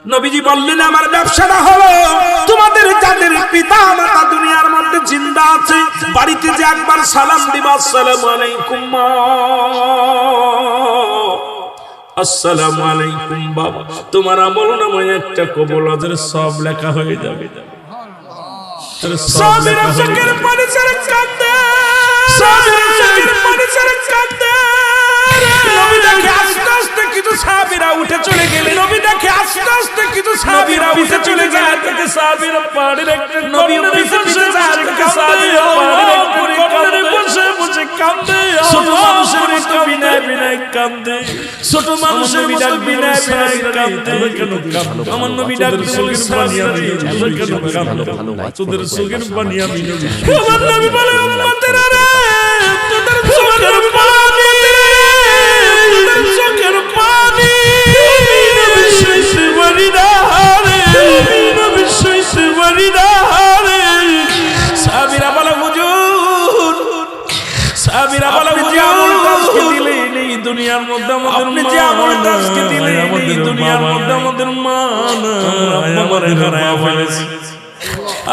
নবীজি বললেন আমার ব্যবসাটা হলো তোমাদের যাদের পিতা মাতা দুনিয়ার মধ্যে জিন্দা আছে বাড়িতে যে একবার সালাম দিবা আসসালামু আলাইকুম মা, আসসালামু আলাইকুম বাবা, তোমার আমল নামায় একটা কবুল আজের সব লেখা হয়ে যাবে। সাবিরা চোখের পানি ছেড়ে কাঁদে, সাবিরা চোখের পানি ছেড়ে কাঁদে। নবী দেখে আস্তে আস্তে কিছু সাহাবীরা উঠে চলে গেলেন, নবী দেখে আস্তে আস্তে কিছু সাহাবীরা উঠে চলে যায় থেকে সাহাবীরা পাড়ের একটা নবী বসে যায় থেকে সাহাবীরা পাড়ের একটা কোণে বসে বসে কাঁদে। ছোট মানুষের মতো বিনয় বিনয় কাঁদে, ছোট মানুষের মতো বিনয় বিনয় কাঁদে। কেন কাঁদো? আমার নবী ডাকতে বলে সাহাবীরা কেন কাঁদো? তোদের চোখের পানি আমি নবী, আমার নবী বলে উম্মতেরা রে তোদের চোখের পানি, তোদের চোখের পানি নবী সইতে পারি না রে, নবী সইতে পারি না রে। সাহাবীরা বলে হুজুর, সাহাবীরা বলে হুজুর আমলকে দিলে এই দুনিয়ার মধ্যে আমাদের আপনি যে আমলকে দিলে এই দুনিয়ার মধ্যে আমাদের মান আমারে হারায়া ফেলেছি।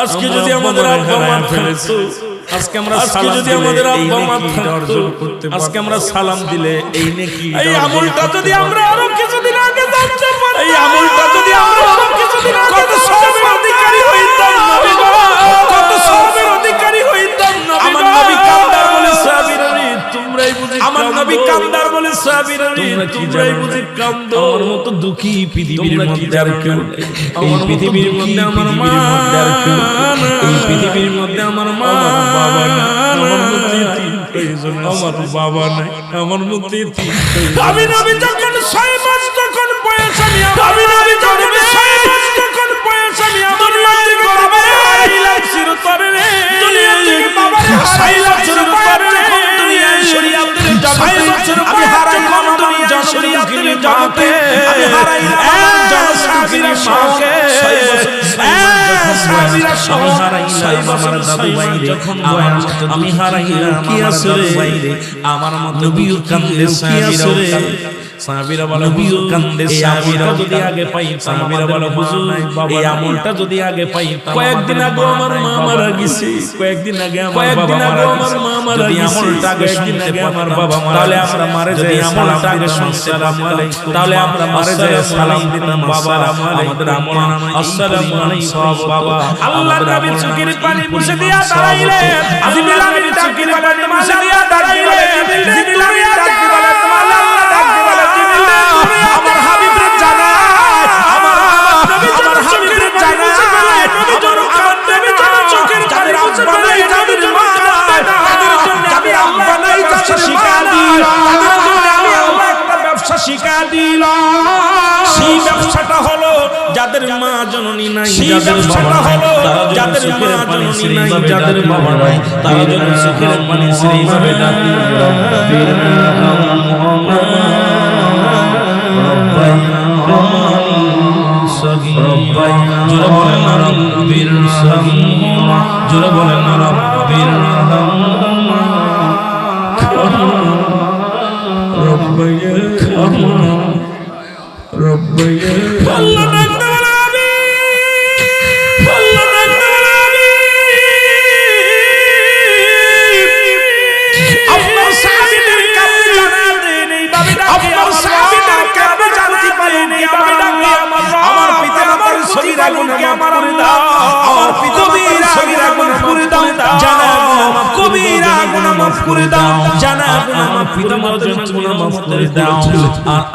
আজকে যদি আমাদের আব্বা মা ফেলেছে, আজকে আমরা আজকে যদি আমাদের আব্বা মা অর্জন করতে, আজকে আমরা সালাম দিলে এই নেকি এই আমলটা যদি আমরা আরো কিছুদিন আগে জানতে পারি, এই আমলটা যদি আমরা আরো কিছুদিন আগে কত সওয়াবের অধিকারী হইতাম নবী গো, কত সওয়াবের অধিকারী হইতাম নবী। আমার নবী কান্দার বলে সাহাবীরা রে তোমরাই বুঝি, আমার নবী কান্দার বলে সাহাবীরা রে তোমরাই বুঝি কান্দো। আমার মতো দুঃখী পৃথিবীর মধ্যে আর কেউ নেই, এই পৃথিবীর মধ্যে আমার মা, এই পৃথিবীর মধ্যে আমার মা বাবা নাই, আমার মধ্যে আমার বাবা নাই, আমার মধ্যে আমি নবী যখন 6 মাস যখন বয়স আমি নবী যখন 6 মাস যখন বয়স আমি দুনিয়া থেকে বাবারে হারাইলাম চিরতরে রে, দুনিয়া থেকে বাবারে হারাইলাম চিরতরে রে, দুনিয়ায় শরীয়তের জগতে আমি হারাইলাম দুনিয়ার শরীয়তের জগতে আমি হারাইলাম আমার জনসাধারণের মাকে। 6 বছর সাহাবীরা সহ হারাইলাম আমার দাদু ভাই যখন আমার মতো আমি হারাইলাম কি আছে রে, আমার মতো নবীও কান্দে সাহাবীরা সাহাবীরা বলে নবীও কান্দে, সাহাবীরা যদি আগে পাই, সাহাবীরা বলে হুজুর এই আমলটা যদি আগে পাই। কয়েকদিন আগে আমার মা মারা গেছে, কয়েকদিন আগে আমার বাবা মারা গেছে, আমলটা আগে শুনতে আমার বাবা মারা, তাহলে আমরা মারে যাই আমলটা আগে শুনতে আলাইকুম, তাহলে আমরা মারে যাই সালাম দিতাম বাবা আমাদের আমল নাম আসসালামু আলাইকুম বাবা। আল্লাহর নবী চোখের পানি মুছে দিয়া দাঁড়াইলে, জিবরাইল ডাকতে বলে মুছে দিয়া দাঁড়াইলে, জিবরাইল ডাকতে বলে তোমার আল্লাহ ডাকতে বলে আমার হাবিবের জানায়, আমার নবী আমার হাবিবের জানায়, নবী জোর কাঁদে, নবী চোখের পানি মুছে বলে যাদের মা তাদের জন্য আমি আল্লাহ নাই ব্যবসা শিখা দিলাম, তাদের জন্য আমি আল্লাহ একটা ব্যবসা শিখা দিলাম। সেই ব্যবসাটা হলো যাদের মা জননী নাই, যাদের বাবা নাই, যাদের মা জননী নাই, যাদের বাবা নাই, তারা যেন চোখের পানি ছেড়ে যাবে ডাকি জোরে বলেন না রব্বির সাগীরা, জোরে বলেন না রব্বির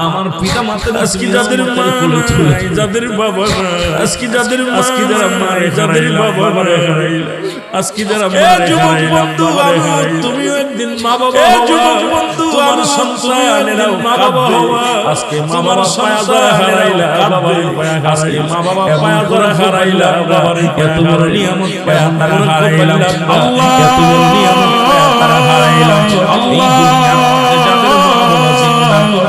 আমার পিতা মাতার আজকে যাদের মা নাই, যাদের বাবা নাই, আজকে যাদের আজকে যারা মা যাদের বাবা নাই, আজকে যারা যুবক বন্ধু তুমিও একদিন মা বাবা, যুবক বন্ধু তোমার সন্তানেরাও মা বাবা হওয়া, আজকে মা বাবা পায়া ধরা হারাইলা বাবা, আজকে মা বাবা পায়া ধরা হারাইলা বাবা, এত বড় নিয়ামত পায়া তারা হারাইলা আল্লাহ, এত বড় নিয়ামত পায়া তারা হারাইলা আল্লাহ।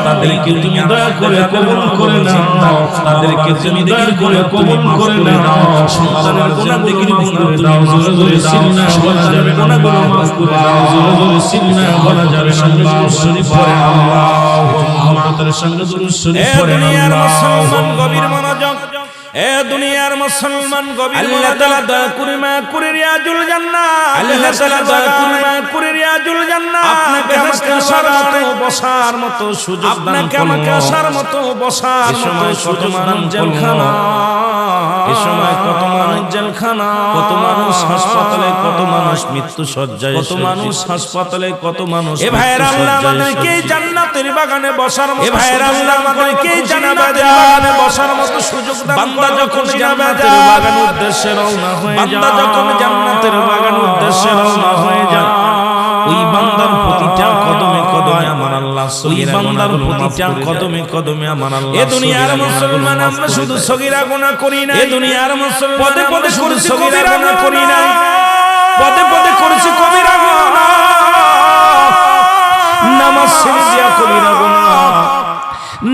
তাদেরকে তুমি দয়া করে কবুল করে নাও, তাদেরকে তুমি দয়া করে কবুল করে নাও, সন্তানের গুনাহগুলো মাফ করে দাও, জোরে জোরে সিলনা বলা যাবে, গুনাহগুলো মাফ করে দাও, জোরে জোরে সিলনা বলা যাবে, সঙ্গে দুরূদ শরীফ পড়ে আল্লাহ, মুহাম্মাদের সঙ্গে দুরূদ শরীফ পড়ে আল্লাহ। গভীর মনোযোগ। এ দুনিয়ার মুসলমান গভীর আল্লাহ তাআলা দয়া করে মা করে রিয়াজুল জান্নাত আল্লাহ তাআলা দয়া করে মা করে রিয়াজুল জান্নাত আপনাকে আমাকে আসার মতো বসার মতো সুযোগ দান করুন আপনাকে আমাকে আসার মতো বসার মতো সুযোগ দান জেলখানা এই সময় কত মানুষ জেলখানা কত মানুষ হাসপাতালে কত মানুষ মৃত্যু সজ্জায় কত মানুষ হাসপাতালে কত মানুষ এ ভাইরা আল্লাহ আমাদেরকে জান্নাতের বাগানে বসার মতো এ ভাইরা আল্লাহ আমাদেরকে জান্নাতের বাগানে বসার মতো সুযোগ দান বান্দা যখন জান্নাতের বাগান উদ্দেশ্যে রওনা হয়ে যায় বান্দা যখন জান্নাতের বাগান উদ্দেশ্যে রওনা হয়ে যায় ওই বান্দার প্রতিটা কদমে কদমে আমার আল্লাহ ওই বান্দার প্রতিটা কদমে কদমে আমার আল্লাহ এ দুনিয়ার মুসলমান আমরা শুধু সগীরা গুনাহ করি না এ দুনিয়ার মুসলমান পদে পদে শুধু সগীরা গুনাহ করি না পদে পদে করেছি কবিরা গুনাহ নামাজ ছেড়ে দিয়া কবিরা গুনাহ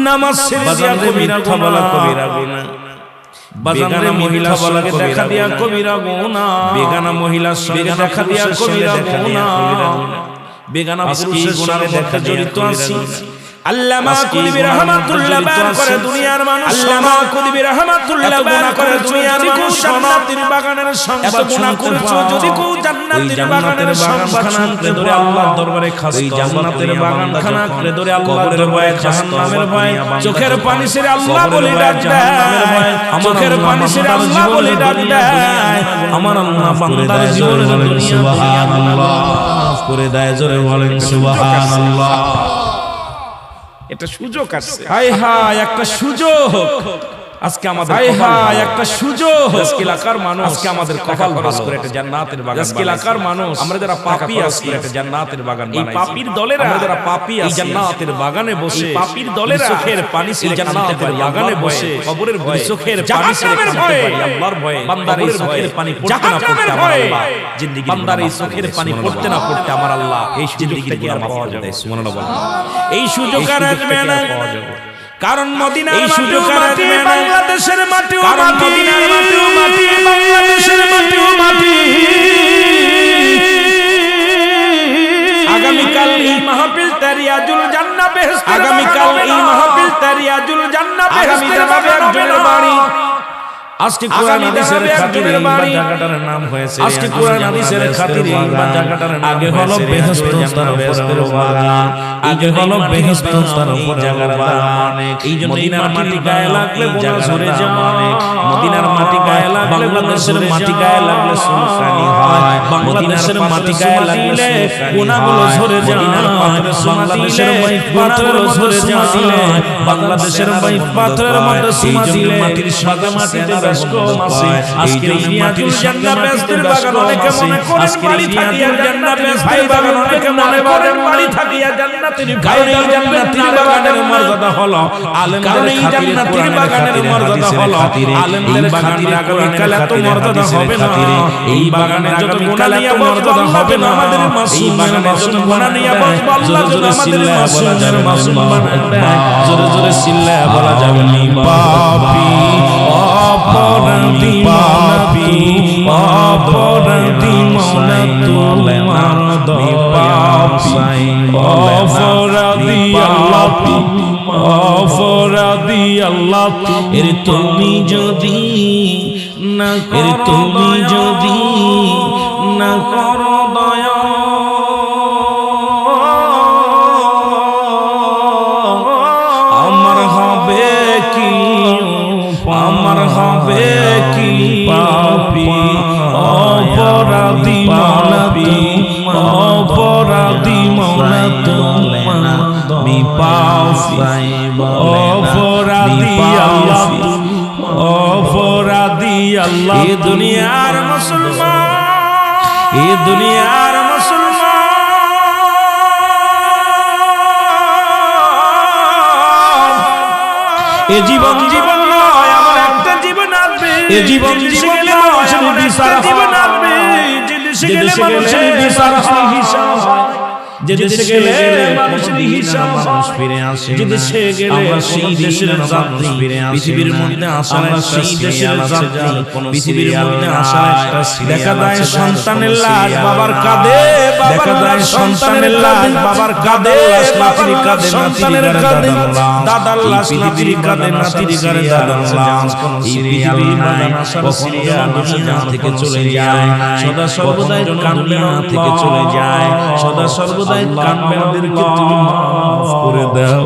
নামাজ ছেড়ে দিয়া কবিরা গুনাহ বেগানা মহিলা বলাকে দেখা দিয়া কবিরা গুনাহ বেগানা মহিলার সঙ্গে দেখা দিয়া কবিরা গুনাহ বেগানা পুরুষের গুনাহে দেখা জড়িত আছি আল্লামা কুতুবী রাহমাতুল্লাহ বায়ান করে দুনিয়ার মানুষ আল্লামা কুতুবী রাহমাতুল্লাহ বায়ান করে দুনিয়ার মানুষ জান্নাতের বাগানের সংবাদ গুনাহ করেছো যদি কেউ জান্নাতের বাগানের সংবাদ শুনতে ধরে আল্লাহর দরবারে খাস ওই জান্নাতের বাগানখানা করে ধরে আল্লাহর দরবারে জাহান্নামের ভয় চোখের পানি ছেড়ে আল্লাহ বলে ডাক দেয় চোখের পানি ছেড়ে আল্লাহ বলে ডাক দেয় আমার আল্লাহ বান্দার জীবনের দুনিয়া সুবহানাল্লাহ করে দেয় জোরে বলেন সুবহানাল্লাহ এটা সুযোগ আছে হায় হায় একটা সুযোগ আজকে আমাদের হায় হায় একটা সুযোগ আজকে এলাকার মানুষ আজকে আমাদের কপাল ভালো করে একটা জান্নাতের বাগান আজকে এলাকার মানুষ আমরা যারা পাপী আছি একটা জান্নাতের বাগান বানাই এই পাপীর দলেরা আমরা যারা পাপী আছি জান্নাতের বাগানে বসে এই পাপীর দলেরা চোখের পানি ছেড়ে জান্নাতের বাগানে বসে কবরের ভয়ে চোখের পানি ছেড়ে কাঁদতে পারি আল্লাহর ভয়ে বান্দার এই চোখের পানি পড়তে না পড়তে আমার আল্লাহ জিন্দেগি বান্দার এই চোখের পানি পড়তে না পড়তে আমার আল্লাহ এই জিন্দেগির কি আর পাওয়া যাবে সুবহানাল্লাহ বলেন এই সুযোগ আর আসবে না কারণ মদিনার মাটি বাংলাদেশের মাটিও মাটি মদিনার মাটিও মাটি বাংলাদেশের মাটিও মাটি আগামীকাল এই মাহফিল তারিয়াজুল জান্নাহ বেহেশত আগামীকাল এই মাহফিল তারিয়াজুল জান্নাহ বেহেশত যাবে একজনের বাড়ি আজকে কোরআন হাদিসের খাতিরে এই জায়গাটার নাম হয়েছে আজকে কোরআন হাদিসের খাতিরে এই জায়গাটার নাম আগে হলো বেহেশত তার বাগান আগে হলো বেহেশত তার জায়গার বাগান এইজন্য মদিনার মাটি গায়ে লাগলে বোনা ঝরে যায় মদিনার মাটি গায়ে লাগলে বাংলাদেশের মাটি গায়ে লাগলে সুলতানি হয় বাংলাদেশের মাটি গায়ে লাগলে বোনাগুলো ঝরে যায় বাংলাদেশের মাটি পাথরগুলো ঝরে যায় বাংলাদেশের মাটি পাথরের মধ্যে সুমা দিলে মাটির সাদা মাটিতে আজকে রিয়াজুল জান্নাহ বেহেশতের বাগান অনেকে মনে করেন আজকে রিয়াজুল জান্নাহ বেহেশতের বাগান অনেকে মনে করেন বাড়ি থাকিয়া জান্নাতের গায়ে জান্নাতের বাগানের মর্যাদা হলো আলেমদের জান্নাতের বাগানের মর্যাদা হলো আলেমদের বাগানের আগামীকাল এত মর্যাদা হবে না এই বাগানে যত গুনাহ নিয়ে মর্যাদা হবে না আমাদের মাসুম বাগানে যত গুনাহ নিয়ে বসবো আল্লাহ যত আমাদের মাসুম বানাবে জোরে জোরে চিল্লায়া বলা যাবে না পাপী অপরাধী পাপী অপরাধী মওলা তোমার দয়ায় অপরাধী আল্লাহ অপরাধী আল্লাহ এর তুমি যদি না এর তুমি যদি না করো দয়া আমার হবে কি আমার হবে কি পাপী অপরাধী মাওলা অপরাধী মাওলা তোমার আমি পাপী অপরাধী আল্লাহ অপরাধী আল্লাহ এ দুনিয়ার মুসলমান এ দুনিয়ার মুসলমান এ জীবন জীবন নয় আমার একটা জীবন আসবে এ জীবন জীবন নয় আমার একটা জীবন আসবে যে দেশে গেলে মানুষের বিচার হয় হিসাব হয় যে দেশে গেলে মানুষের হিসাব মানুষ ফিরে আসে, যে দেশে গেলে সেই দেশের যাত্রী ফিরে আসে, পৃথিবীর মধ্যে আসার সেই দেশের যাত্রী পৃথিবীর মধ্যে আসার একটা দেখা যায় সন্তানের লাশ বাবার কাঁধে, দেখা যায় সন্তানের লাশ বাবার কাঁধে, নাতির কাঁধে সন্তানের কাঁধে, দাদার লাশ নাতির কাঁধে, নাতির কাঁধে দাদার লাশ। এই পৃথিবীর বাগান আসার সিরিয়াল দুনিয়া থেকে চলে যায়, সদা সর্বদাই কান্না থেকে চলে যায়, সদা সর্বদাই কান্না। আমাদেরকে তুমি মাফ করে দাও,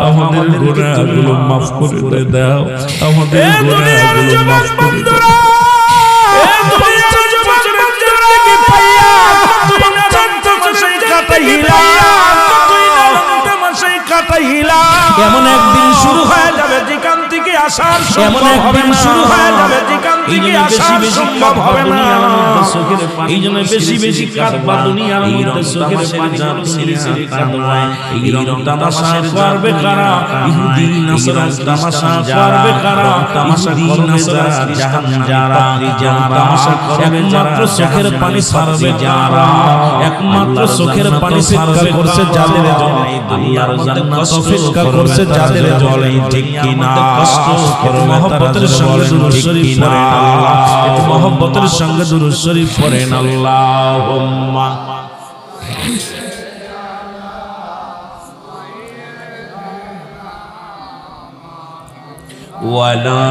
আমাদের গুনাহগুলো মাফ করে দাও, আমাদের গুনাহগুলো মাফ করে দাও। এই দুনিয়ার জবানের জিন্দেগি পাইয়া তুই না জানতো সেই কাটাইলা, তুই না জানতো সেই কাটাইলা। এমন একদিন শুরু হয়ে যাবে যেখান থেকে আসার সম্ভব হবে না, শুরু হয়ে যাবে যেখান থেকে আসার সম্ভব হবে না। এই জন্য বেশি বেশি কাঁদবা, দুনিয়ার মধ্যে চোখের পানি ছেড়ে কাঁদবা। এই রং তামাশা করবে কারা? ইহুদি নাসারা তামাশা করবে কারা? তামাশা করবে যারা জাহান যারা তামাশা করবে, একমাত্র চোখের পানি ছাড়বে যারা, একমাত্র চোখের পানি ছাড়বে করছে যাদের জন্য দুনিয়ার জান্নাত অপেক্ষা করছে যাদের জন্য। ঠিক কি না? কষ্ট করে মহব্বতের সঙ্গে দুরূদ শরীফ পড়েন আল্লাহ, একটু মহব্বতের সঙ্গে দুরূদ শরীফ পড়েন আল্লাহুম্মা ওয়ালা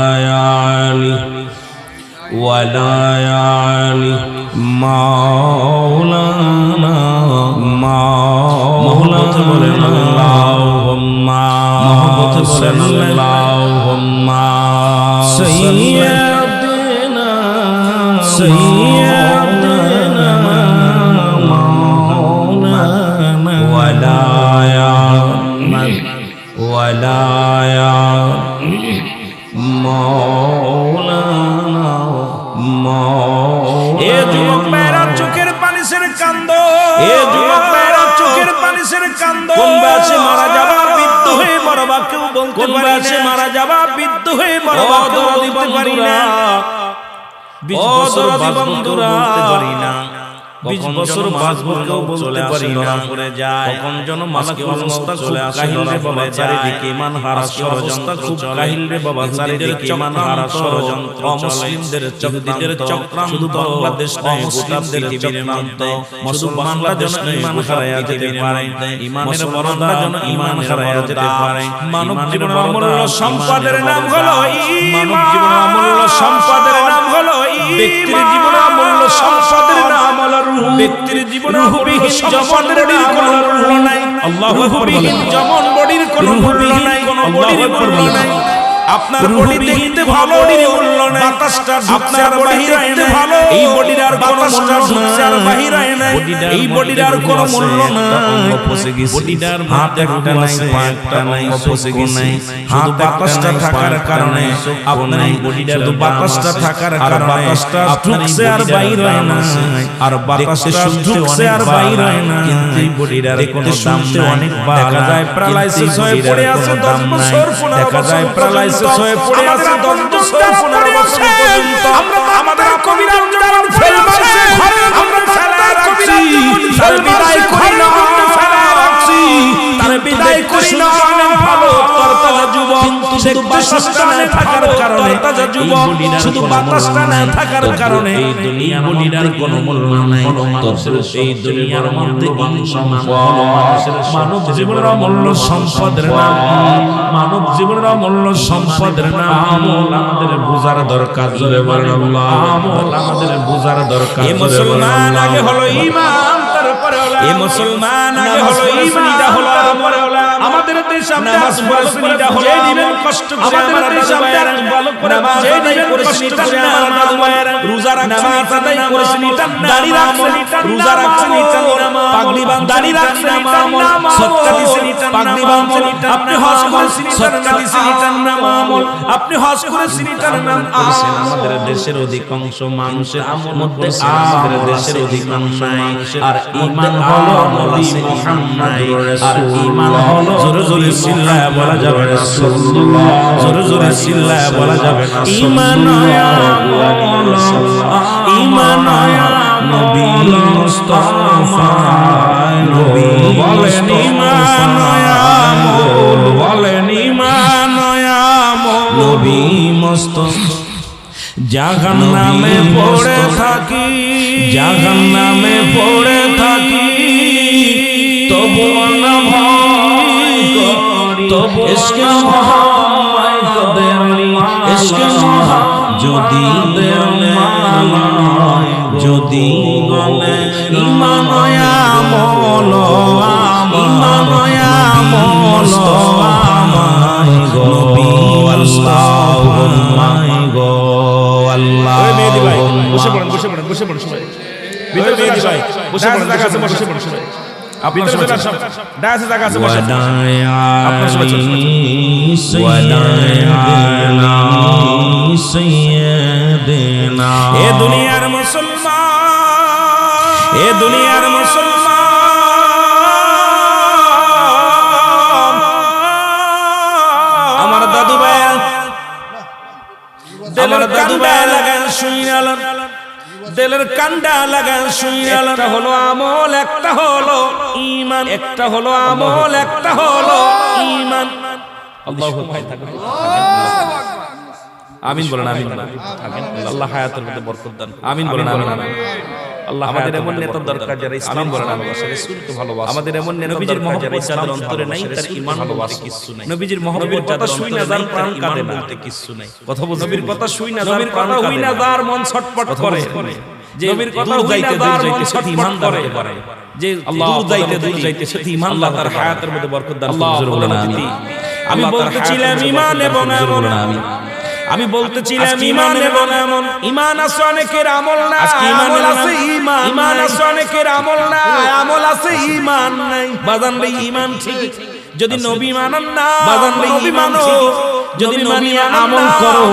আলি ওয়ালা আলি মাওলানা মাওলানা বলেন আল্লাহুম্মা মহব্বতে বলেন আল্লাহুম্মা সাইয়্যিদিনা সাইয়্যিদিনা মাওলানা ওয়ালা আলি ওয়ালা আলি মাওলানা মাওলানা। এ যুবক মেয়েরা চোখের পানি ছেড়ে কান্দো, এ যুবক মেয়েরা চোখের পানি ছেড়ে কান্দো। কোন বয়সে মারা যাবা, বৃদ্ধ হয়ে মরবা কেউ বলতে পারি না। কোন বয়সে মারা যাবা, বৃদ্ধ হয়ে মরবা কেউ বলতে পারি না। 20 বছর বন্ধুরা বলতে পারি না, 20 বছর বাঁচবো কেউ বলতে পারি না। পড়ে যায় কখন যেন মাসকে অবস্থা চলে আসে, কাহিলে বাবা চারিদিকে ইমান হারা ষড়যন্ত্র খুব কাহিলে বাবা চারিদিকে ইমান হারা ষড়যন্ত্র, মুসলিমদের চক্রীদের চক্রান্ত, শুধু বাংলাদেশ নয় গোটা পৃথিবীর মধ্যে মুসলমানরা যেন ইমান হারায়া যেতে পারে, ইমানের বরদা যেন ইমান হারায়া যেতে পারে। মানব জীবনের অমূল্য সম্পদের নাম হলো ঈমান, মানব জীবনের অমূল্য সম্পদের নাম হলো ঈমান, ব্যক্তির জীবনের অমূল্য সম্পদের নাম হলো ব্যক্তির জীবনে রূহবিহীন সম্পদের কোনো মূল্য নাই। আল্লাহু আকবার। যেমন বডির কোনো মূল্য নাই, কোনো বডির মূল্য নাই। আপনার বডি দেখতে ভালো, বডির মূল্য নাই। বাতাসটা ঢুকছে আর বাহিরে আইতে ভালো, এই বডির আর কোনো মূল্য ঢুকছে আর বাহিরে আয় নাই, এই বডির আর কোনো মূল্য নাই। বডিটার হাত একটা নাই, পা একটা নাই, পৌঁছে গেছে। হাত বাতাসটা থাকার কারণে আপনার এই বডিটার বাতাসটা থাকার কারণে বাতাসটা ঢুকছে আর বাইরে আয় না, আর বাতাসটা ঢুকছে আর বাইরে আয় না। কিন্তু এই বডির আর কোনো দাম নাই। দেখা যায় প্যারালাইসিস হয়ে পড়ে আছে 10 বছর, দেখা যায় প্যারালাইসিস হয়ে পড়ে আছে 10 বছর 15 বছর পর্যন্ত। আমরা আমাদের কবিরা যেমন ফেল মারছে ঘরে আমরা ফেলা রাখছি, তার বিদায় করি না, ফেলা রাখছি, তার বিদায় করি না। ভালো তরতাজা যুবক, কিন্তু শুধু বাতাসটা না থাকার কারণে, তরতাজা যুবক শুধু বাতাসটা না থাকার কারণে এই দুনিয়ার বডির কোনো মূল্য নাই। এই দুনিয়ার মধ্যে সম্পদ, মানব জীবনের অমূল্য সম্পদের নাম, মানব জীবনের অমূল্য সম্পদের নাম আমাদের বুঝার দরকার। জোরে বলেন আল্লাহ, আমাদের বুঝার দরকার। এই মুসলমান আগে হলো ঈমান, তারপরে হলো এই মুসলমান আগে হলো ঈমান, এটা হলো তারপরে হলো আমাদের দেশ। নামাজ পড়েছেন এটা হলো দিবেন কষ্ট করে, আমাদের দেশ আমরা ভালো করে নামাজ আদায় করেছেন এটা আমার নামাজ, রোজা রাখছেন আদায় করেছেন এটা দাড়ি রাখছেন, রোজা রাখছেন এটা নামাজ, পাগড়ি বাঁধছেন দাড়ি রাখছেন এটা নামাজ, সদকা দিছেন এটা পাগড়ি বাঁধছেন এটা, আপনি হজ করেছেন সদকা দিছেন এটা নামাজ, আপনি হজ করেছেন এটা নামাজ। আমাদের দেশের অধিকাংশ মানুষের মধ্যে, আমাদের দেশের অধিকাংশ মানুষের আর ঈমান হলো নবী মুহাম্মদ, আর ঈমান হলো জোরে জোরে চিল্লায় বলা যাবে না রাসূলুল্লাহ, জোরে জোরে চিল্লায় বলা যাবে না ঈমান নয়া ঈমান নয়া নবী মুস্তাফা নবী বলেন ঈমান নয়া বলেন ঈমান নয়া নবী মুস্তাফা জাহান্নামে পড়ে থাকি জাহান্নামে পড়ে থাকি তবু না ভয় করি ইশকে ভয় করি ইশকে যদি যদি গলে ঈমান আমল ঈমান আমল আমায় গো আল্লাহুম্মা গো আল্লাহ মেহেদি ভাই বসে পড়েন বসে পড়েন বসে পড়েন সবাই ভিতরে মেহেদি ভাই বসে পড়েন জায়গা আছে বসে পড়েন সবাই আপনার সবাই ডায়াসে জায়গা আছে বসে আপনার সবাই ওয়াদায়ানা সাইয়্যিদিনা এ দুনিয়ার মুসলমান এ দুনিয়ার মুসলমান আমার দাদু ভাই আমার দাদু ভাই লাগান শুইনালেন দিলের কান্ডা লাগান শুইনালেন একটা হলো আমল একটা হলো ঈমান একটা হলো আমল একটা হলো ঈমান আল্লাহু ভাই থাকেন আমিন বলেন আমিন আল্লাহ হায়াতের মধ্যে বরকত দান আমিন বলেন আমিন আল্লাহ আমাদের এমন নেতা দরকার যারা ইসলাম বলেন রাসূলকে ভালোবাসে আমাদের এমন নেতা দরকার যারা ইসলামের অন্তরে নাই তার ঈমান ভালোবাসে কিছু নাই নবীজির মহব্বত কথা শুই না যার প্রাণ কাঁদে না বলতে কিছু নাই কথা বল নবীর কথা শুই না নবীর কথা হই না যার মন ছটফট করে যে নবীর কথা হই না যার মন ছটফট করে যে দূর যাইতে সে ঈমান আল্লাহ তার হায়াতের মধ্যে বরকত দান করুন আমিন আমি বলতেছিলাম ঈমান এবং আমল আমি বলতেছিলাম ঈমান এবং আমল ঈমান আছে অনেকের আমল না আমল আছে ঈমান ঈমান আছে অনেকের আমল না আমল আছে ঈমান নাই বাজান রে ঈমান ঠিক যদি নবী মানেন না বাজান রে নবী মানো যদি মানিয়া আমল করো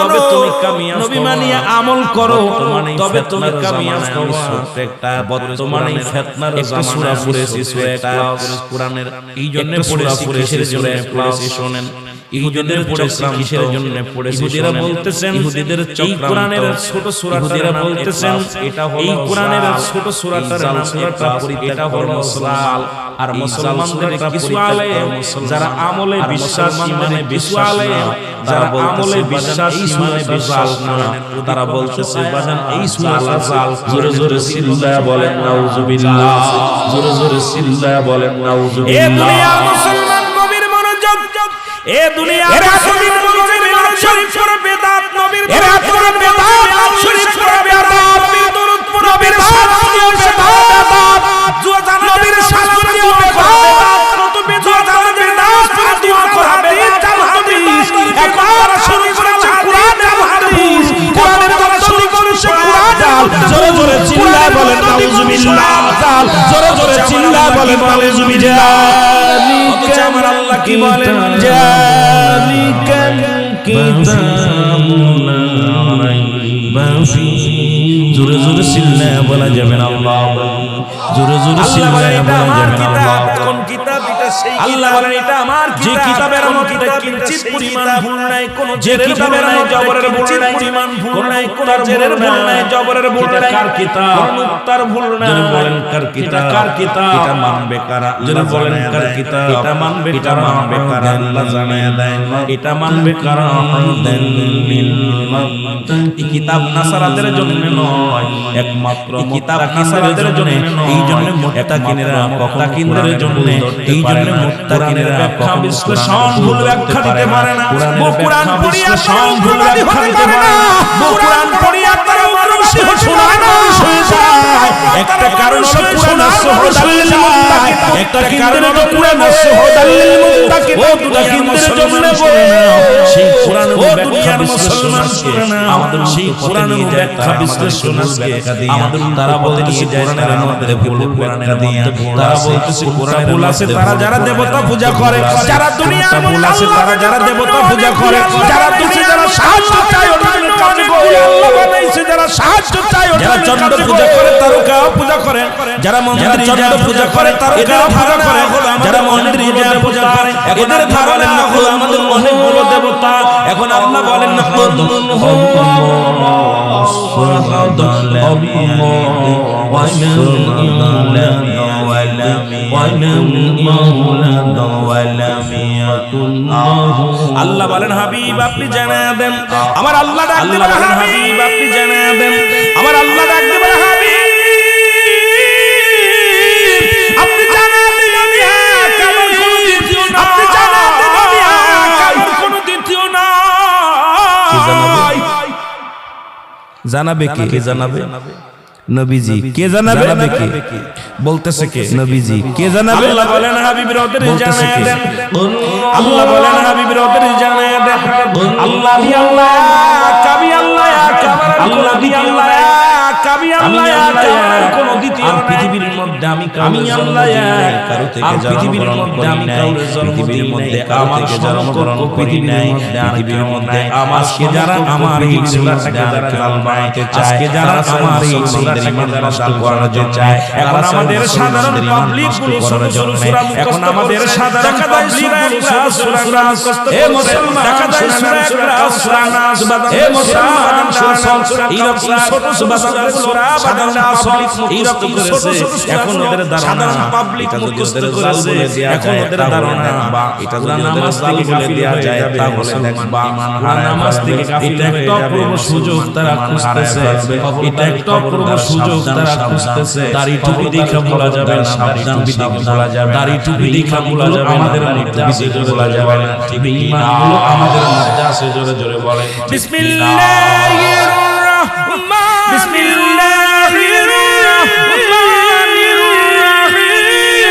তবে তুমি কামিয়াব নবী মানিয়া আমল করো তবে তুমি কামিয়াব হবে একটা বর্তমানে ফিতনার একটা সূরা পড়েছি সূরা কোরআনের এই জন্য পড়েছি কিসের জন্য পড়েছি শুনেন ইহুদিদের পড়েছি কিসের জন্য পড়েছি ইহুদিরা বলতেছেন ইহুদিদের এই কোরআনের ছোট সূরাটা বলতেছেন এটা হলো এই কোরআনের ছোট সূরাটার নাম সূরাটা এটা হলো সাল আর মুসলমানদের কিছু আলেম যারা আমলে বিশ্বাস মানে বিশ্বাস যারা আমলে বিশ্বাস মানে বিশ্বাস না তারা বলতেছে বাজান এই সূরা জাল জোরে জোরে সিল্লাহ বলেন নাউজুবিল্লাহ জোরে জোরে সিল্লাহ বলেন নাউজুবিল্লাহ এ দুনিয়ার মুসলমান নবীর মনোযোগ এ দুনিয়ার মুসলমান নবীর শরীফ পড়ে বেদাত নবীর এরা পড়ে বেদাত শরীফ পড়ে বেদাত নবীর দরুদ পড়ে বেদাত জুয়া জানা নবীর সালাম দিয়ে বেদাত কত বেদাত জানা বেদাত পড়ে দোয়া করা বেদাত হাদিস একবার শুরু করেছে কোরআন আর হাদিস কোরআনের দ্বারা শুরু করেছে কোরআন জোরে জোরে চিল্লায় বলেন নাউজুবিল্লাহ জোরে জোরে চিল্লায় বলেন নাউজুবিল্লাহ আমার আল্লাহ কি বলেন জালিকাল কিতাবুল রাইবা ফি জোরে জোরে চিল্লায় বলা যাবে না আল্লাহ জোরে জোরে চিল্লায় বলা যাবে না আল্লাহ কোন কিতাব এটা সেই আল্লাহ বলেন এটা আমার কিতাব যে কিতাবের মধ্যে কিঞ্চিত পরিমাণ ভুল নাই কোন যে কিতাবের নাই জবরের ভুল নাই পরিমাণ ভুল নাই কোন জেরের ভুল নাই জবরের ভুল নাই কার কিতাব কোন উত্তর ভুল নাই বলেন কার কিতাব এটা মানবে কারা যারা বলেন কার কিতাব এটা মানবে কারা আল্লাহ জানায় দেয় এটা মানবে কারা লিল এই কিতাব নাসারাদের জন্য নয় একমাত্র কিতাব নাসারাদের জন্য এই জন্য মুত্তাকিনেরা মুত্তাকিনদের জন্য এই জন্য মুত্তাকিনেরা ব্যাখ্যা বিশ্লেষণ ভুল ব্যাখ্যা দিতে পারে না কোরআন পড়িয়া সব ভুল ব্যাখ্যা দিতে পারে না কোরআন পড়িয়া তারা মানুষ শোনায় না একটা কারণ হলো কোরআন সহদালিল মুত্তাকিন একটা কারণ হলো কোরআন সহদালিল মুত্তাকিন ও দুনিয়ার মুসলমান বলে না সেই কোরআন ব্যাখ্যা মুসলমান করে না আমাদের সেই কোরআনের ব্যাখ্যা বিশ্লেষণ ব্যাখ্যা দিয়ে আমাদের তারা বলতেছে কোরআনের মধ্যে ভুল ব্যাখ্যা দিয়ে তারা বলতেছে কোরআনের ভুল আছে তারা যারা দেবতা পূজা করে যারা দুনিয়ার ভুল আছে তারা যারা দেবতা পূজা করে যারা তুমি যারা সাহায্য চায় ওদের কাছে গো আল্লাহ বানাইছে যারা সাহায্য চায় ওদের যারা চন্দ্র পূজা করে তারকা পূজা করে, যারা মন্দিরে চন্দ্র পূজা করে তারকা পূজা করে, যারা মন্দিরে পূজা করে এদের ধারণা হলো আমাদের অনেকগুলো দেবতা। এখন আল্লাহ বলেন না আল্লাহ বলেন হাবিব আপনি জানায়া দেন, আমার আল্লাহ ডাক দিবেন হাবিব আপনি জানায়া দেন, আমার আল্লাহ ডাক দিবেন হাবিব আপনি জানায়া দেন আমি এক আমার কোনো দ্বিতীয় না, আপনি জানায়া দেন আমি এক আমার কোনো দ্বিতীয় না। জানাবে কে? জানাবে নবীজি। কে জানাবে? কে বলতেছে? কে? নবীজি। কে জানাবে? আল্লাহ বলেন হাবিবের ওদের জানায়া দেন, আল্লাহ বলেন হাবিবের ওদের জানায়া দেন, আল্লাহ দি আল্লাহ কাবি আল্লাহ কাবার আল্লাহ দি আল্লাহ কাবি আল্লাহ কাবার কোন দ্বিতীয় আর পৃথিবীর মধ্যে আমি আল্লাহ কারো থেকে পৃথিবীর মধ্যে আমি কাউরে পৃথিবীর মধ্যে আমার থেকে জন্মগ্রহণ করি নাই, পৃথিবীর মধ্যে আজকে যারা আমার এই সুরাটাকে যারা জাল বানাতে চায়, আজকে যারা আমার এই সুরাটাকে যারা জাল করাতে চায়, এখন আমাদের সাধারণ পাবলিক গুলো সূরা, এখন আমাদের সাধারণ পাবলিক গুলো সূরা নাস, এ মুসলমান দেখায় সূরা নাস, এ মুসলমান সূরা এইরকম ছোট সূরা বানানা পাবলিক এইরকম করেছে। এখন ওদের ধারণা পাবলিক মুখস্থ করেছে, এখন ওদের ধারণা বা এটা যদি নামাজ থেকে গাফিল দেয়া যায় তাহলে দেখবা নামাজ থেকে গাফিল এটা একটা অপূর্ব সুযোগ তারা খুঁজতেছে, এটা একটা অপূর্ব সুযোগ তারা খুঁজতেছে। দাড়ি টুপি দেখা বলা যাবে না, সাবধান বলা যাবে, দাড়ি টুপি দেখা বলা যাবে আমাদের মধ্যে আছে জোরে বলা যাবে না, ঈমানগুলো আমাদের মধ্যে আছে জোরে জোরে বলে বিসমিল্লাহির রহমান বিসমিল্লাহির রহমানির রহিম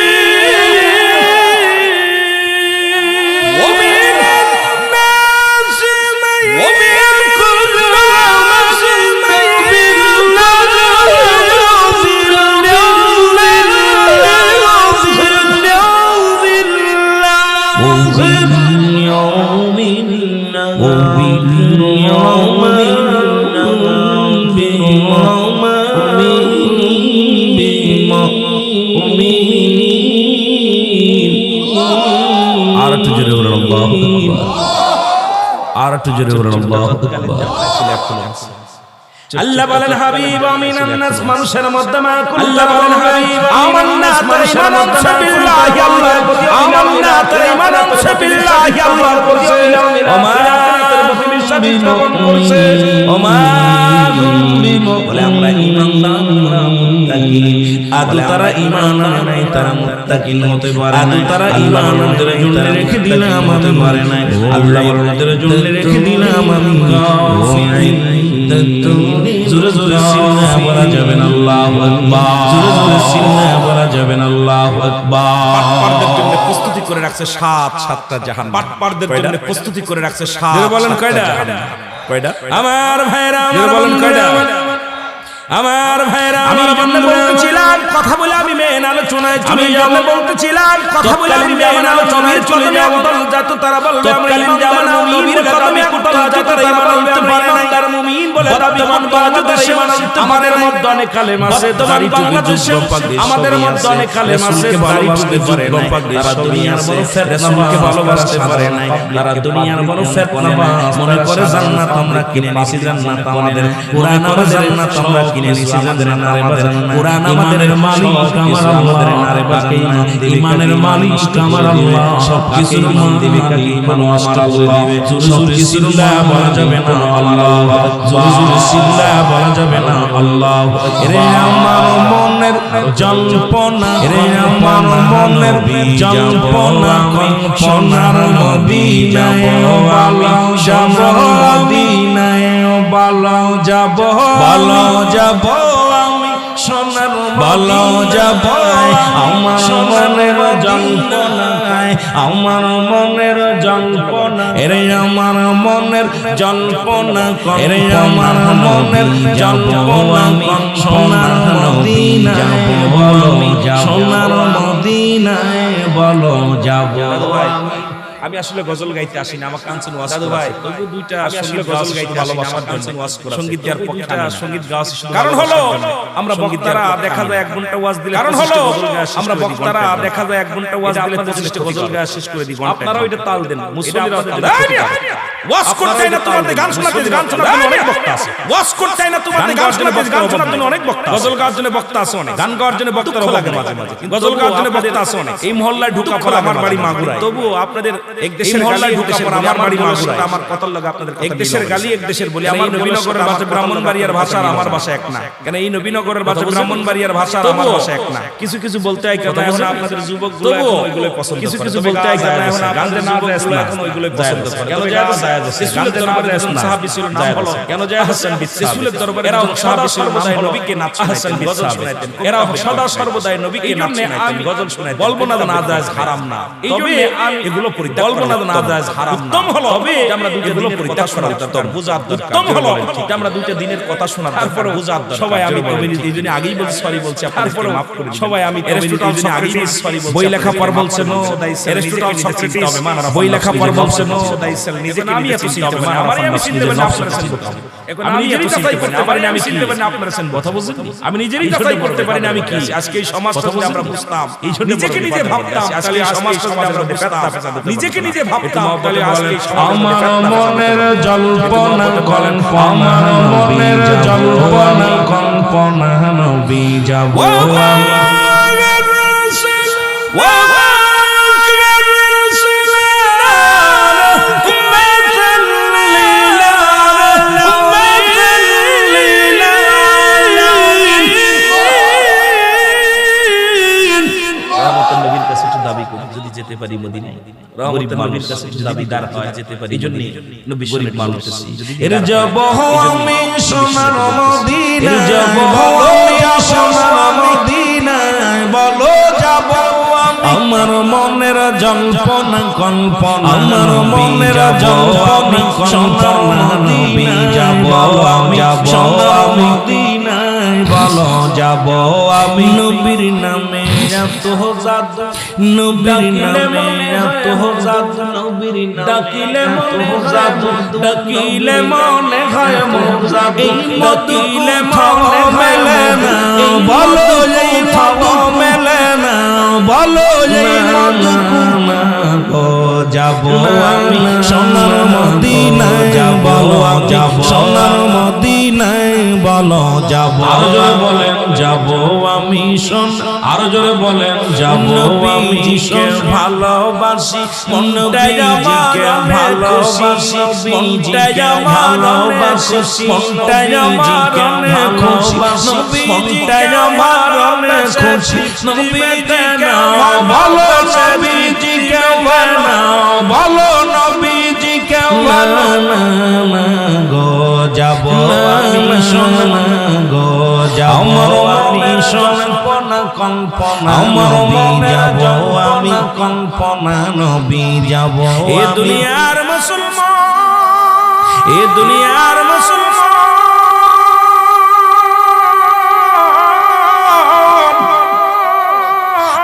ওয়া মিনান নাসি মান ইয়াকুলু আল্লাহ বলেন হাবিব আমিনান নাস মানুষের মধ্যে মা আল্লাহ বলেন হাবিব আমান্না তাইমানান বিল্লাহি আল্লাহর প্রতি আমান্না তাইমানান বিল্লাহি আল্লাহর প্রতি ওমা বিশ্বাস স্থাপন করছে ওমা বলে আমরা ঈমানদার আমরা মুত্তাকিন আদু তারা ঈমান নাই তারা মুত্তাকিন হতে পারে না, আদু তারা ঈমান আমাদের জন্য রেখে দিলাম আমি পারে না, আল্লাহ আমাদের জন্য রেখে দিলাম আমি গাফিরিন জোরে জোরে সিল্লা বলা যাবে না আল্লাহু আকবার, জোরে জোরে সিল্লা বলা যাবে না আল্লাহু আকবার। পাটপারদের জন্য প্রস্তুতি করে রাখছে সাতটা জাহান্নাম, পাটপারদের জন্য প্রস্তুতি করে রাখছে সাত। জোরে বলেন কয়টা? কয়টা? আমার ভাইরা জোরে বলেন কয়টা? আমার ভাইরা আমি জন্য বলতেছিলাম কথা বলে আমি মেন আলোচনায় চলে যাব, বলতেছিলাম কথা বলে আমি মেন আলোচনায় চলে যাব। যত তারা বলবে আমরা জামানা নবীর কদমে কুতল যত তারা বলতে পারে না তার মুমিন বলে দাবি বাংলাদেশে আমাদের মধ্যে অনেক কালেমা আছে, তোমার বাংলাদেশে আমাদের মধ্যে অনেক কালেমা আছে ভালোবাসতে পারে না, তারা দুনিয়ার বড় ফেতনাকে ভালোবাসতে পারে না, তারা দুনিয়ার বড় ফেতনা মনে করে জান্নাত আমরা কিনে নিছি, জান্নাত আমাদের কোরআন আমাদের জান্নাত আমরা কিনে নিছি, জান্নাত আমাদের কোরআন আমাদের মালিক আমার আমাদের নারে বাকি ঈমানের মালিক আমার আল্লাহ, সব কিছুর মান দিবে কাকে ঈমান নষ্ট করে দিবে, জোরে জোরে সিল্লাহ বলা যাবে না আল্লাহু আকবার, জোরে জোরে সিল্লাহ বলা যাবে না আল্লাহু আকবার। রে আমার মনের জল্পনা, রে আমার মনের জল্পনা সোনার মদিনায় বালাও যাব, মদিনায় বালাও যাব, বালাও যাব আমি সোনার বালাও যাব, আমার মনের জল্পনায় আমার মনের জল্পনা, এরে আমার মনের জল্পনা, এরে আমার মনের জল্পনা সোনার মদিনায় বলো, সোনার মদিনায় বলো যাব। আমি আসলে গজল গাইতে আসি না, আমার কাঞ্চন ওয়াজ দাদু ভাই তবু দুইটা আসলে গজল গাইতে ভালোবাসার কাঞ্চন ওয়াজ করা সঙ্গীত গাওয়ার পক্ষে সঙ্গীত গাওয়া কারণ হলো আমরা বক্তারা দেখা যায় 1 ঘন্টা ওয়াজ দিলে কারণ হলো আমরা বক্তারা দেখা যায় 1 ঘন্টা ওয়াজ দিলে 25টা গজল গাওয়া শেষ করে দিই ঘন্টা। আপনারা ওইটা তাল দেন, মুসলিমরা ওয়াজ করতে না, তোমাদের গান শোনাতে গান শোনাতে অনেক বক্তা আছে। ওয়াজ করতে না, তোমাদের গান শোনাতে গান শোনাতে অনেক বক্তা আছে। গজল গাওয়ার জন্য বক্তা আছে অনেক, গান গাওয়ার জন্য বক্তা লাগে মাঝে মাঝে, গজল গাওয়ার জন্য বক্তা আছে অনেক। এই মহল্লায় ঢোকা পড়া আমার বাড়ি মাগুরায়, তবু আপনাদের এক দেশের মহল্লায় ঢোকা পড়া আমার বাড়ি মাগুরায়, আমার কত লাগে আপনাদের এক দেশের গালি এক দেশের বলি। আমার নবীনগরের ভাষা ব্রাহ্মণবাড়িয়ার ভাষা আর আমার ভাষা এক না, কেন এই নবীনগরের ভাষা ব্রাহ্মণবাড়িয়ার ভাষা আর আমার ভাষা এক না। কিছু কিছু বলতে হয় কথা, এখন আপনাদের যুবকগুলো ওইগুলো পছন্দ করে, কিছু কিছু বলতে হয় কথা, এখন আপনাদের যুবকগুলো এখন ওইগুলো পছন্দ করে। কেন যায় রাসূলের দরবারে একজন সাহাবী ছিল, নাম হলো কেন যায় হাসান বিন সাবিত। রাসূলের দরবারে এরা সদা সর্বদাই নবীকে নাচ হাসান বিন সাবিত, এরা সদা সর্বদাই নবীকে নাচ শোনাতেন, গজল শোনাতেন। বলবো না না জায়েজ হারাম না, তবে এগুলো পরিত্যাগ বলবো না না জায়েজ হারাম না, উত্তম হলো তবে আমরা দুটো এগুলো পরিত্যাগ করার দরকার, বুঝার দরকার। উত্তম হলো ঠিক আমরা দুটো দিনের কথা শোনার তারপর বুঝার দরকার। সবাই আমি তবে এইজন্য আগেই বলছি, সরি বলছি আপনাদের মাফ করে দিন। সবাই আমি এইজন্য আগেই সরি বলছি। বই লেখা পর বলছে নো এরিস্টটল সক্রেটিস, বই লেখা পর বলছে নো দাইসেল, নিজেকে আমি এত চিনতে পারি না, আমারই আমি চিনতে পারি না, আপনারা চিনতে পারেন। এখন আমি নিজেরই যাচাই করতে পারি না, আমি চিনতে পারি না, আপনারা চিনতে কথা বুঝছেন, আমি নিজেরই যাচাই করতে পারি না আমি কি। আজকে এই সমাজটা যদি আমরা বুঝতাম, নিজেকে নিজে ভাবতাম, তাহলে এই সমাজটা যদি আমরা বুঝতাম, নিজেকে নিজে ভাবতাম, তাহলে আজকে আমার মনের জল্পনা কল্পনা, আমার মনের জল্পনা কল্পনা নবী যাব যেতে পারি মদিনায়, গরীব নবীর কাছে দাবিদার হয় যেতে পারি, এইজন্য নবী গরীব মানুষ এর যাব আমি সোনার মদিনা, এর যাব আমি সোনার মদিনায়, বলো যাব আমার মনের জল্পনা কল্পনা, আমার মনের জল্পনা কল্পনা নবী যাব আমি সোনার মদিনায়, বলো যাব আমি নবীর নামে এত জাদু, নবীর নামে এত জাদু, নবীর ডাকিলে মনে জাদু, ডাকিলে মনে হয় জাদু, ডাকিলে মনে মেলে না, বলো এই খাবো মেলে না, বলো এই মধু গো যাব আমি সোনার মদিনায়, বলো যাব সোনার মদিনায়, বলো যাব। আরো জোরে বলেন যাব আমি সোনার, আরো জোরে বলেন যাব আমি ভালোবাসি, মনটাই আমাকে ভালোবাসি, মনটাই ভালোবাসি, মনটাই আমাকে ভালোবাসি, মনটাই আমাকে খুশি, নবীকে নাও ভালো, নবীজিকে নাও ভালো, নবীজিকে না গো যাব আমি সোনা গো যাব আমি সোনা কল্পনা, আমার মনে যাব আমি কল্পনা নবী যাব। এ দুনিয়ার মুসলমান, এ দুনিয়ার মুসলমান,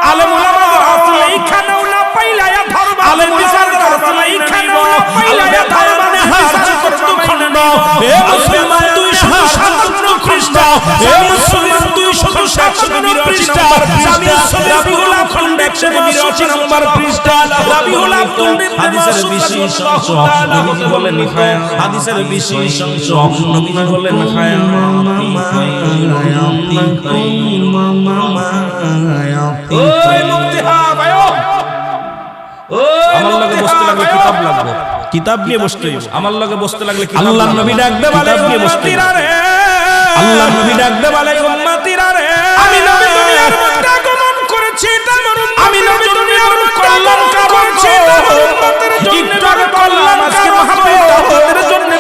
আলেম ওলামাদের হাত এইখানেও না পাইলায়া ধরবা, আলেম বিচারদের হাত এইখানেও না পাইলায়া ধরবা, হার চতুর্থ খণ্ড। এ মুসলমান 257 পৃষ্ঠা, এ মুসলমান 257 পৃষ্ঠা, রাবিউল খণ্ড 182 নম্বর পৃষ্ঠা, রাবিউল হাদিসের বিশেষ অংশ নবী বলেন খায়া, হাদিসের বিশেষ অংশ নবী বলেন খায়া, ওই মুক্তিহা ভাইও, আমার লগে বসতে লাগলে কিতাব লাগবে, কিতাব নিয়ে বসতে হইব, আমার লগে বসতে লাগলে কিতাব। আল্লাহর নবী ডাকতে বলে নিয়ে বসতে রে, আল্লাহর নবী ডাকতে বলে উম্মতিরা রে, আমি নবী দুনিয়ার মধ্যে আগমন করেছি, আমি নবী দুনিয়ার মধ্যে কল্যাণ করেছি, উম্মতের জন্য কল্যাণ আজকে মাহফিল তাদের জন্য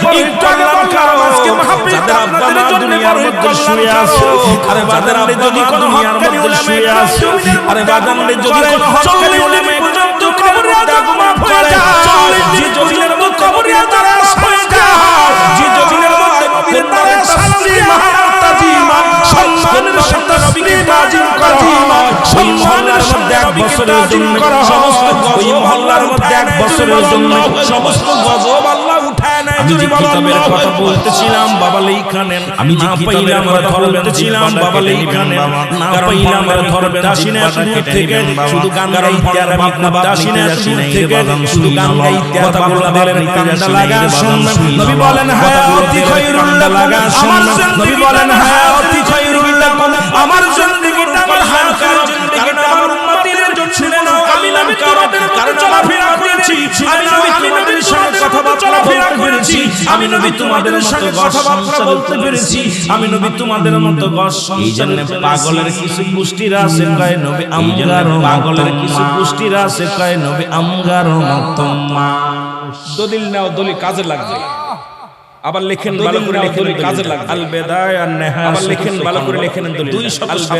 কল্যাণ আজকে মাহফিল তাদের জন্য দুনিয়ার মধ্যে শুয়ে আছো, আরে বাজার যদি কোন হক্কানি উলামা শুয়ে আছো, আরে বাজার যদি কোন হক্কানি উলামা পর্যন্ত কবরে আগমন করে যায়, যে জমিনের মধ্যে কবরে তারা শুয়ে যায়, যে জমিনের মধ্যে নবীর তারা সালাম মহারাজ তাজিমান সম্মানের সাথে নবীকে তাজিম করা হয়, সম্মানের সাথে বছরের জন্য সমস্ত ওই মহল্লার মধ্যে এক বছরের জন্য সমস্ত গজব আল্লাহ উঠায় নেয়। আমি যে কিতাবের কথা বলতেছিলাম বাবা লেখানেন, আমি যে কিতাবের কথা বলতেছিলাম বাবা লেখানেন, না পাইলাম আর ধরবেন আসিনা শুরু থেকে শুধু গান গাইতে আর বাপ আসিনা শুরু থেকে শুধু গান গাইতে আর কথাগুলো বলেন কান্দা লাগা শুনবেন। নবী বলেন হায়াতি খায়রুল লাগা শুনবেন। নবী বলেন হায়াতি খায়রুল লাকুম, আমার জিন্দেগিটা আমার হায়াতের জিন্দেগিটা আমার উম্মতের জন্য শুনে নাও। আমি নবী তোমাদের মতো চলাফেরা করেছি, আমি নবী তোমাদের সঙ্গে কথাবার্তা বলতে পেরেছি, আমি নবী তোমাদের সঙ্গে কথাবার্তা বলতে পেরেছি, আমি নবী তোমাদের মতো গস। এই জন্য পাগলের কিছু গোষ্ঠীরা আছে কয় নবী আমগার, পাগলের কিছু গোষ্ঠীরা আছে কয় নবী আমগার মতো মা। দলিল নাও, দলিল কাজে লাগবে। আবার লেখেন ভালো করে, লেখেন কাজে লাগবে। আল বিদায়া আন নিহায়া, আবার লেখেন ভালো করে, লেখেন দলিল 257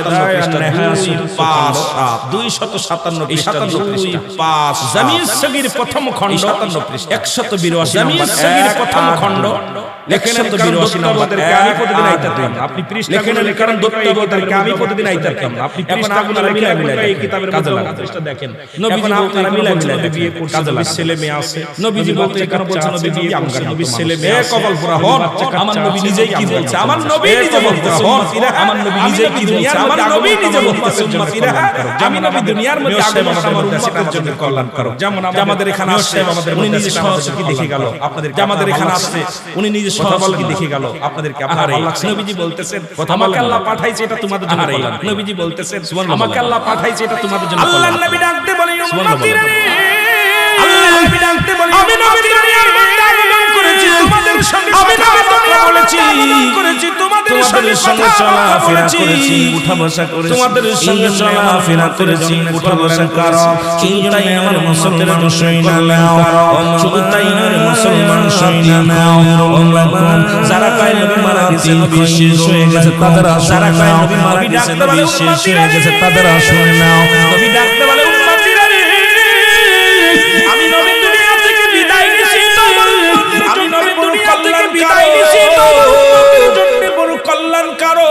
পৃষ্ঠা, 257 জামিউ সগীর প্রথম খণ্ড 182 জামিউ সগীর প্রথম খণ্ড লেখেন 182 নম্বর। আমি প্রতিদিন আইতাম, আপনি পৃষ্ঠা লেখেন, কারণ দত্তবতারকে আমি প্রতিদিন আইতাম। আপনি পৃষ্ঠাগুলো লিখে এই কিতাবের কাজে লাগান। পৃষ্ঠা দেখেন, নবীজি আপনারা মিলাই বিয়ে করতে কাজে লাগে, ছেলে মেয়ে আছে। নবীজি বলতে কেন বলছেন নবী বিয়ে আমগার নবী ছেলে মেয়ে কবল পুরা হন। আমার নবী নিজেই কি বলছে, আমার নবী নিজে বলতেছে উম্মতিরা, আমার নবী নিজেই কি বলছে, আমার নবী নিজে বলতেছে উম্মতিরা, আমি নবী দুনিয়ার মধ্যে আগমন আমার উম্মতের জন্য কল্যাণ করো। যেমন আমাদের এখানে আসছে, উনি নিজে সহযোগী দেখে গেল আপনাদের, আমাদের এখানে আসছে উনি নিজে সহযোগী দেখে গেল আপনাদেরকে। আপনার নবীজি বলতেছেন আমাকে আল্লাহ পাঠাইছে এটা তোমাদের জন্য কল্যাণ। নবীজি বলতেছেন আমাকে আল্লাহ পাঠাইছে এটা তোমাদের জন্য কল্যাণ। আল্লাহর নবী ডাকতে বলে উম্মতিরা, আল্লাহর নবী ডাকতে বলে আমি নবী দুনিয়ার মধ্যে আগমন করেছি তোমাদের সঙ্গে, আমি নবী দুনিয়া বলেছি করেছি তোমাদের সঙ্গে চলাফেরা করেছি, উঠা বসা করেছি তোমাদের সঙ্গে চলাফেরা করেছি, উঠা বসা করো। চিন্তাই আমার মুসলমান শুনে নাও, শুধু তাই নয় মুসলমান শুনে নাও। যারা কয় নবী মারা গেছে, নবী শেষ হয়ে গেছে তাদের যারা কয় নবী মারা গেছে, নবী শেষ হয়ে গেছে তাদের শুনে নাও। নবী ডাকতে বলে উম্মতিরা রে, আমি নবী দুনিয়া থেকে বিদায় নিছি, আমি নবী দুনিয়া থেকে বিদায় নিছি তোমাদের জন্য বড় কল্যাণ করো।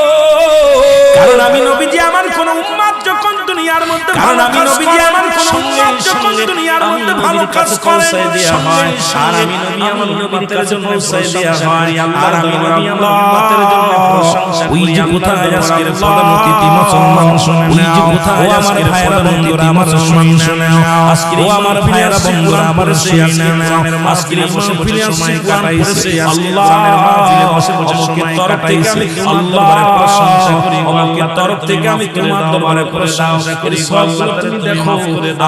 কারণ আমি নবীজি আমার কোন উম্মত যখন দুনিয়ার মধ্যে, কারণ আমি নবীজি আমার কোন উম্মত যখন দুনিয়ার মধ্যে ভালো কাজ করে দেয়া হয়, আর আমি নবী আমার নবীর কাছে পৌঁছায় দেয়া হয়, আর আমি নবী আমার উম্মতের জন্য প্রশংসা করি। ওই যে কোথায় আজকের প্রধান অতিথি মুসলমান শুনে নাও, ওই যে কোথায় আমার ভাইরা বন্ধুরা আমার মুসলমান শুনে নাও, আজকে ও আমার ভাইরা বন্ধুরা আমার শুনে নাও, আজকে এই বসে বসে সময় কাটাইছে আল্লাহর মাহফিলে বসে বসে সময় কাটাইছে, আল্লাহর প্রশংসা করি, আমাকে তরফ থেকে আমি তোমার দরবারে প্রশংসা করি। সবগুলো তুমি দেখো,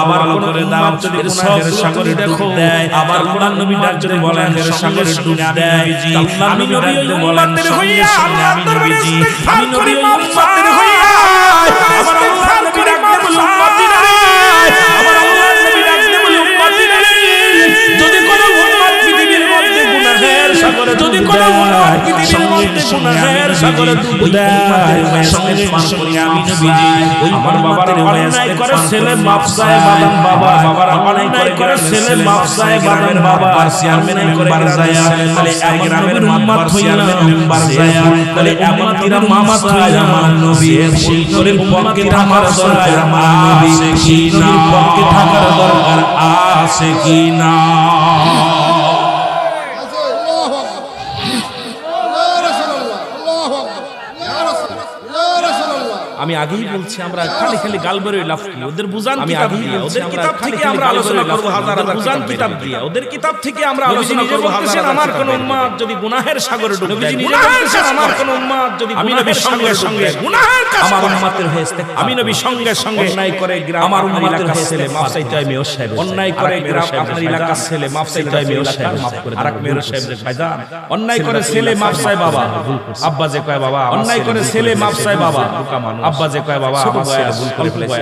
আবার কোন উম্মত যদি গুনাহের সাগরে দেখো দেয়, আবার কোরআন নবী ডাক যদি বলেন এর সাগরে ডুব দেয়, আমি নবী উম্মতের হইয়া আল্লাহর দরবারে আমি নবী উম্মতের হইয়া আবার আল্লাহর নবী ডাক বলে উম্মতিরা রে, আবার আল্লাহর নবী ডাক বলে উম্মতিরা রে, যদি কোন উম্মত পৃথিবীর মধ্যে গুনাহের সাগরে যদি কোন উম্মত পৃথিবীর মধ্যে গুনাহের সাগরে ডুব দেয়, সঙ্গে সঙ্গে আমি নবীজি ওই আমার বাবার অন্যায় করে ছেলে মাফ চায় বাদাম বাবা, বাবার অন্যায় করে ছেলে মাফ চায় বাদাম বাবা, চেয়ারম্যান করে বারজায়া বলে এক গ্রামের উম্মত হইয়া মেম্বার জায়া বলে উম্মতিরা মাফ চায় আমার নবী, সেই নবীর পক্ষে থাকার দরকার আমার নবী, সেই নবীর পক্ষে থাকার দরকার আছে কি না? আমি আগেই বলছি আমরা খালি খালি গাল বেরোই লাভ কি, ওদের বুঝান কিতাব দিয়ে, ওদের কিতাব থেকে আমরা আলোচনা করব, হাজার হাজার বুঝান কিতাব দিয়ে, ওদের কিতাব থেকে আমরা আলোচনা করব। হাজার আমার কোন উম্মত যদি গুনাহের সাগরে ডুবে, নবীজি নিজে বলছেন আমার কোন উম্মত যদি আমি নবীর সঙ্গে সঙ্গে গুনাহের কাজ আমার উম্মতের হয়ে আমি নবীর সঙ্গে সঙ্গে অন্যায় করে গ্রাম আমার উম্মতের হয়ে ছেলে মাফ চাইতে হয় মেয়র সাহেব, অন্যায় করে গ্রাম আপনার এলাকার ছেলে মাফ চাইতে হয় মেয়র সাহেব, মাফ করে আরেক মেয়র সাহেব ভাইজান, অন্যায় করে ছেলে মাফ চায় বাবা, আব্বা যে কয় বাবা, অন্যায় করে ছেলে মাফ চায় বাবা, আব্বা যে কয় বাবা আমার ছেলে ভুল করে ফেলেছে,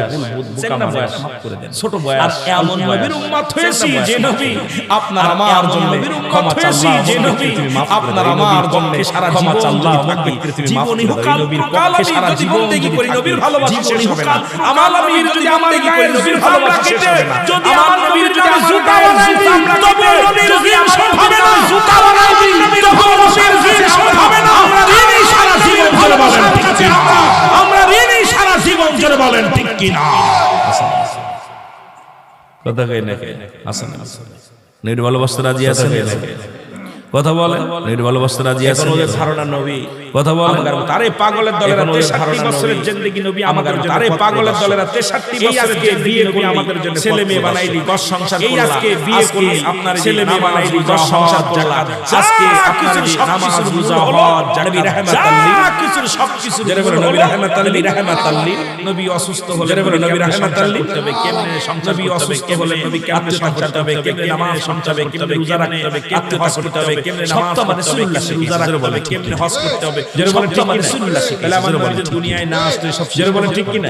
বোকা মানুষ মাফ করে দেন, ছোট বয়স। আর এমন নবীর উম্মত হয়েছি যে নবী আপনার আমার জন্য ক্ষমা চাইছি, যে নবী আপনার আমার জন্য সারা জীবন আল্লাহ থাকবে পৃথিবী মাফ করে দেন, নবীর পক্ষে সারা জীবন দেখি করি নবীর ভালোবাসা শেষ হবে না, আমার নবীর যদি আমার গায়ের নবীর ভালোবাসা শেষ হবে না, যদি আমার নবীর যদি আমার জুতা বানাই দিই তবে নবীর জিন সব হবে না, জুতা বানাই দিই তবে নবীর জিন সব হবে না, আমরা ঋণী সারা জীবন জোরে বলেন ঠিক কি না, আমরা ঋণী সারা জীবন জোরে বলেন ঠিক কি না। কথা কই না আছেন নবীর ভালোবাসতে রাজি আছেন কথা বলেন নবীর ভালোবাসতে রাজি আছেন ওদের ধারণা নবী কথা বলেন তারে পাগলের দলেরা 63 বছরের জিন্দেগি নবী আমাদের জন্য তারে পাগলের দলেরা 63 বছরের বিয়ে করে আমাদের জন্য ছেলে মেয়ে বানাইলি ঘর সংসার করলা এই আজকে বিয়ে করে আপনার ছেলে মেয়ে বানাইলি ঘর সংসার করলা আজকে আপনার নামাজ রোজা হজ নবী রাহমাতাল্লিল কিছু সবকিছু যেরকম নবী রাহমাতাল্লিল নবী অসুস্থ হলে যেরকম নবী রাহমাতাল্লিল তবে কেমনে সংসার নবী অসুস্থ হলে নবী কেমনে সংসার করতে হবে কেমনে নামাজ সংসার কেমনে রোজা রাখতে হবে কেমনে হজ করতে হবে কেমনে নামাজ পড়তে হবে রোজা রাখতে হবে কেমনে হজ করতে হবে যেরকম রাসূলুল্লাহ তাহলে আমার নবী যদি দুনিয়ায় না আসতো সব যেরকম ঠিক কি না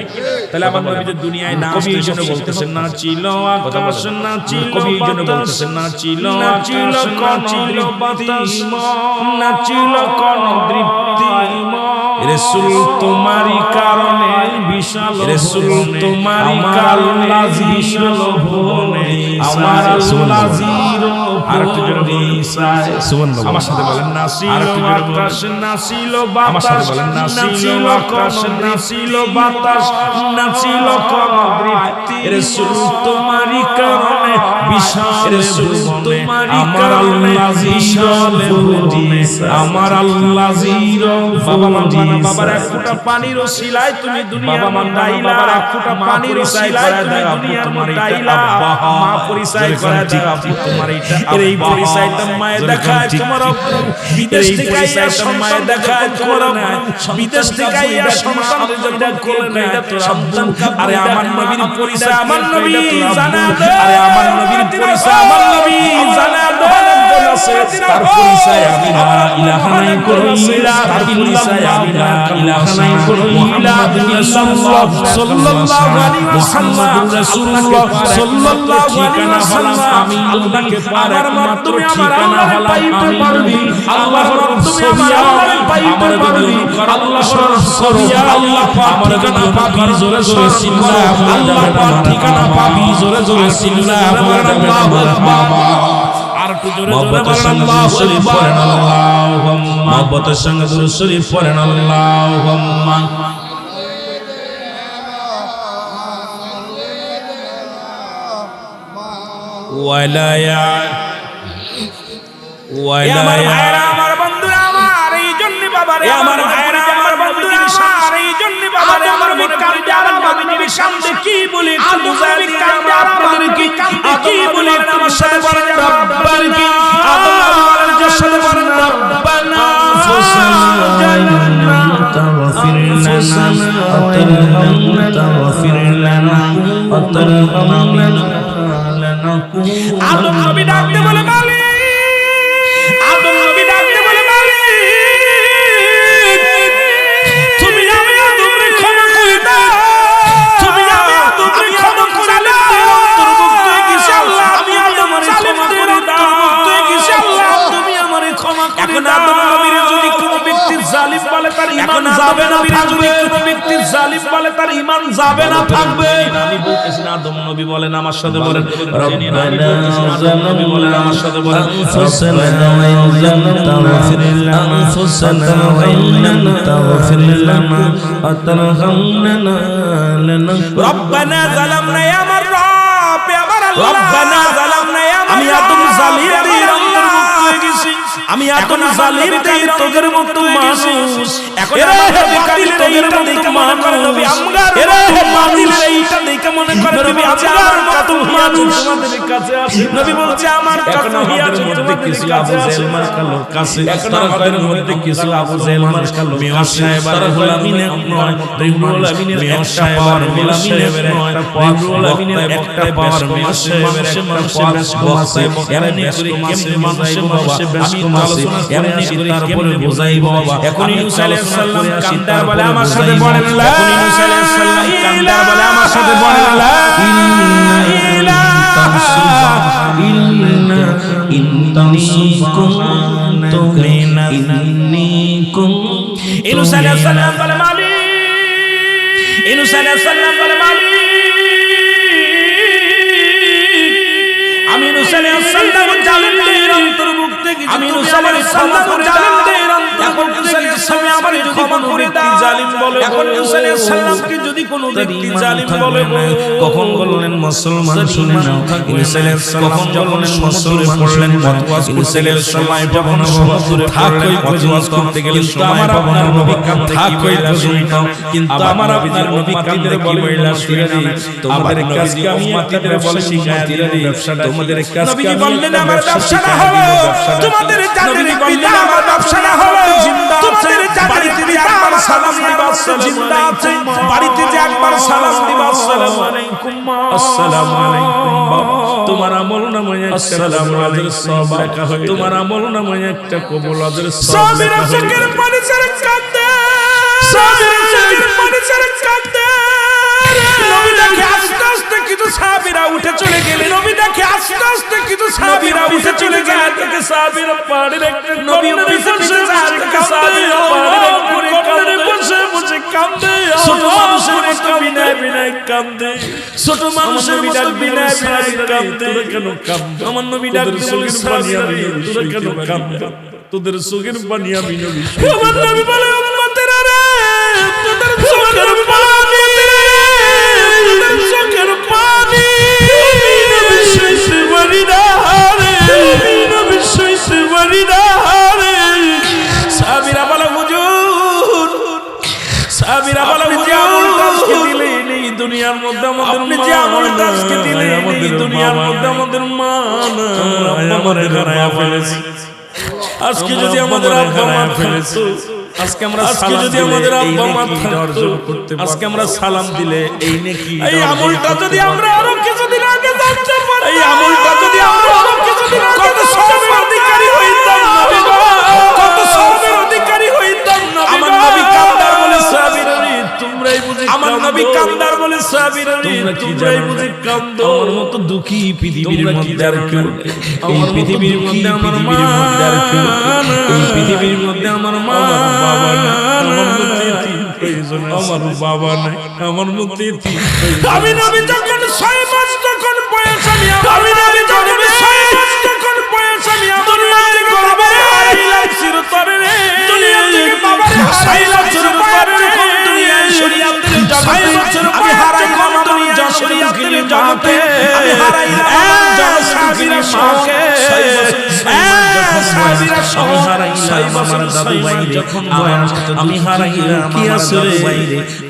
তাহলে আমার নবী যদি দুনিয়ায় না আসতো জন্য বলতেছেন না ছিল আকাশ না ছিল কবি জন্য বলতেছেন না ছিল বাতাস না ছিল কোন তৃপ্তি রাসূল তোমারই কারণে বিশাল রাসূল তোমারই কারণে বিশাল ভুবনে আমার আল্লাহ জিরো আরেকটু জোরে সুবহানাল্লাহ আমার সাথে বলেন না ছিল আকাশ না ছিল বাতাস না ছিল আকাশ না ছিল বাতাস না ছিল কোন তৃপ্তি রাসূল তোমারই কারণে বিশাল ভুবনে আমার আল্লাহ বিশাল ভুবনে আমার আল্লাহ জিরো বাবার এক ফোঁটা পানির ওসিলায় তুমি দুনিয়ার মন্দাইলা বাবার এক ফোঁটা পানির ওসিলায় তুমি দুনিয়ার মন্দাইলা মা পরিচয় করে দাও আপনি তোমার এই পরিচয়টা মায়ে দেখায় তোমার বিদেশ থেকে আইয়া মায়ে দেখায় তোমার বিদেশ থেকে আইয়া সন্তানদের জন্য কোলে নেয় সন্তান আরে আমার নবীর পরিচয় আমার নবী জানা দে আরে আমার নবীর পরিচয় আমার নবী জানা দে তার পরিচয় আমি লা ইলাহা ইল্লাল্লাহ তার পরিচয় আমি লা ইলাহা ইল্লাল্লাহ সাল্লাল্লাহু আলাইহি ওয়াসাল্লাম রাসূলুল্লাহ সাল্লাল্লাহু আলাইহি ওয়াসাল্লাম আমি আল্লাহকে পারার মাধ্যমে ঠিকানা পাইতে পারবি আল্লাহর ছবি আমার পাইতে পারবি আল্লাহর ছবি আল্লাহ পাক ঠিকানা পাবি জোরে জোরে সিল্লাহ আল্লাহ পাক ঠিকানা পাবি জোরে জোরে সিল্লাহ আল্লাহু আকবার আর একটু জোরে জোরে বলেন আল্লাহু আকবার আল্লাহুম্মা মহব্বতের সঙ্গে দুরূদ শরীফ পড়েন আল্লাহুম্মা ওয়ালায়া ওয়ালায়া আমার বন্ধুরা আমার এই জন্য বাবারে আমার ভাইরা আমার বন্ধুরা আমার এই জন্য বাবারে আমার মনে কান্দে আর নবীর সামনে কি বলে একটু বুঝাই কান্দে আর আপনাদেরকে কি বলে আমার সাথে বলেন রব্বানা কি আল্লাহ বলেন সাথে বলেন রব্বানা تغفر لنا تغفر لنا وترحمنا لنكون আদম নবী ডাকতে বলে মালিক আদম নবী ডাকতে বলে মালিক তুমি আমি আদমকে ক্ষমা করে দাও তুমি আমি আদমকে ক্ষমা করে দাও অন্তর্ভুক্ত হয়ে গেছি আল্লাহ আমি আদমকে ক্ষমা করে দাও অন্তর্ভুক্ত হয়ে গেছি আল্লাহ তুমি আমারে ক্ষমা করে দাও এখন আদম নবীর যদি কোনো ব্যক্তি জালিম বলে তার ঈমান যাবে না থাকবে কোনো ব্যক্তি জালিম বলে তার ঈমান যাবে না থাকবে আমি বলতেছি না আদম নবী বলেন আমার সাথে বলেন রব্বানা আদম নবী বলেন আমার সাথে বলেন আনফুসানা ওয়া ইল্লাম তাগফির লানা আনফুসানা ওয়া ইল্লাম তাগফির লানা ওয়া তারহামনা রব্বানা যালামনা ইয়া আমার রব আমার আল্লাহ রব্বানা যালামনা ইয়া আমি আদম জালিমদের অন্তর্ভুক্ত হয়ে গেছি আমি আদম জালিমদের তোদের মতো মানুষ এখন আমার নবী কাদির তোদের মতো মানুষ নবী আমরা এরে বাতিল এইটা দেখে মনে করে নবী আমার মতো মানুষ আমাদের কাছে আসে নবী বলছে আমার কাছে আমাদের মধ্যে কিছু আবু জেহেল মার্কা লোক আছে এখন আমাদের মধ্যে কিছু আবু জেহেল মার্কা লোক আছে তারা গোলামিনের নয় রহিমুল আমিনের একটা পাওয়ার গোলামিনের একটা পাওয়ার আমিনের একটা পাওয়ার মেসেবের একটা পাওয়ার বক্সে এমনি করে কেমনে মানাইবো বাবা আমি আলোচনা এমনি করে তারপরে বুঝাইবো বাবা এখন ইউসা আলাইহিস সালাম কান্দার বলে আমার সাথে বলেন লা এখন ইউসা আলাইহিস সালাম কান্দার বলে আমার সাথে বলেন লা ইউসা আলাইহিস সালাম বলে মালিক ইউসা আলাইহিস সালাম বলে মালিক আমি ইউসা আলাইহিস সালাম জালিমদের অন্তর্ভুক্ত আমি ইউসা আলাইহিস সালাম জালিমদের এখন ইসলামে আমার ক্ষমা করে দাও জালিম বলে এখন সাল্লামকে যদি কোনো ব্যক্তি জালিম বলে কখন বললেন মুসলমান শুনে নাও কখন বললেন মুসলমান পড়লেন ফতোয়া করলেন সময় যখন সমুদ্রে থাকই ফতোয়া করতে গেলে সময় আপনার নবী থাকই পর্যন্ত কিন্তু আমার আপনার নবী কাঁদে বলে শিরাদি তোমাদের কাজকে আমি আপনাদের বলে শিখাই ব্যবসাটা তোমাদের কাজকে আমি বললেন আমার ব্যবসা না হলো তোমাদের যাদের পিতা আমার ব্যবসা না হলো তোমাদের বাড়িতে যে একবার সালাম দিবা জিন্দা আছে বাড়িতে যে একবার সালাম দিবা আসসালামু আলাইকুম আসসালামু আলাইকুম তোমার আমল নামে আসসালামু আলাইকুম লেখা হয় তোমার আমল নামে একটা কবুল আজর সাবিরা চোখের পানি ছেড়ে কাঁদে সাবিরা চোখের পানি ছেড়ে কাঁদে নবী দেখে আস্তে আস্তে কিছু সাহাবীরা উঠে চলে গেলেন নবী দেখে আস্তে আস্তে কিছু সাহাবীরা উঠে চলে গেলেন থেকে সাহাবীরা পাড়ের একটা নবী বসে যায় থেকে সাহাবীরা পাড়ের একটা বসে বসে কাঁদে ছোট মানুষের মতো বিনয় বিনয় কাঁদে ছোট মানুষের মতো বিনয় বিনয় কাঁদে তোরা কেন কাঁদে আমার নবী ডাকতে বলে সাহাবীরা তোরা কেন কাঁদে তোদের চোখের পানি আমি নবী আমার নবী বলে উম্মতেরা রে তোদের চোখের পানি তোদের চোখের পানি নবী সইতে পারি না রে নবী সইতে পারি না রে সাহাবীরা বলে হুজুর সাহাবীরা বলে হুজুর আমলটাকে দিলেন এই দুনিয়ার মধ্যে আমাদের আপনি যে আমলটাকে দিলেন এই দুনিয়ার মধ্যে আমাদের মান আমাদের হারায়া ফেলেছি আজকে যদি আমাদের আব্বা মা ফেলেছে আজকে আমরা যদি আমাদের আব্বা মা অর্জন করতে আজকে আমরা সালাম দিলে এই নেকি এই আমলটা যদি আমরা আরো কিছুদিন আগে জানতে পারি এই আমলটা যদি আমরা আরো কিছুদিন আগে কত সওয়াবের অধিকারী হইতাম নবী কত সওয়াবের অধিকারী হইতাম নবী আমার নবী কান্দার বলে সাহাবীরা তোমরাই বুঝি আমার নবী কান্দার বলে সাহাবীরা তোমরাই বুঝি কান্দো আমার মতো দুঃখী পৃথিবীর মধ্যে আর কেউ এই পৃথিবীর মধ্যে আমার মা এই পৃথিবীর মধ্যে আমার মা বাবা না আমার মধ্যে প্রয়োজন আমার বাবা নাই আমার মধ্যে আমি নবী যখন 6 মাস যখন বয়স আমি নবী যখন 6 মাস যখন বয়স আমি দুনিয়া থেকে বাবারে হারাইলাম চিরতরে রে দুনিয়া থেকে বাবারে হারাইলাম চিরতরে রে দুনিয়ায় শরীয়তের জগতে আমি হারাইলাম দুনিয়ার শরীয়তের জগতে আমি হারাইলাম জনসাধারণের মাকে 6 বছর সাহাবীরা সহ হারাইলাম আমার দাদু ভাই যখন বয়স আমি হারাইলাম কি আসরে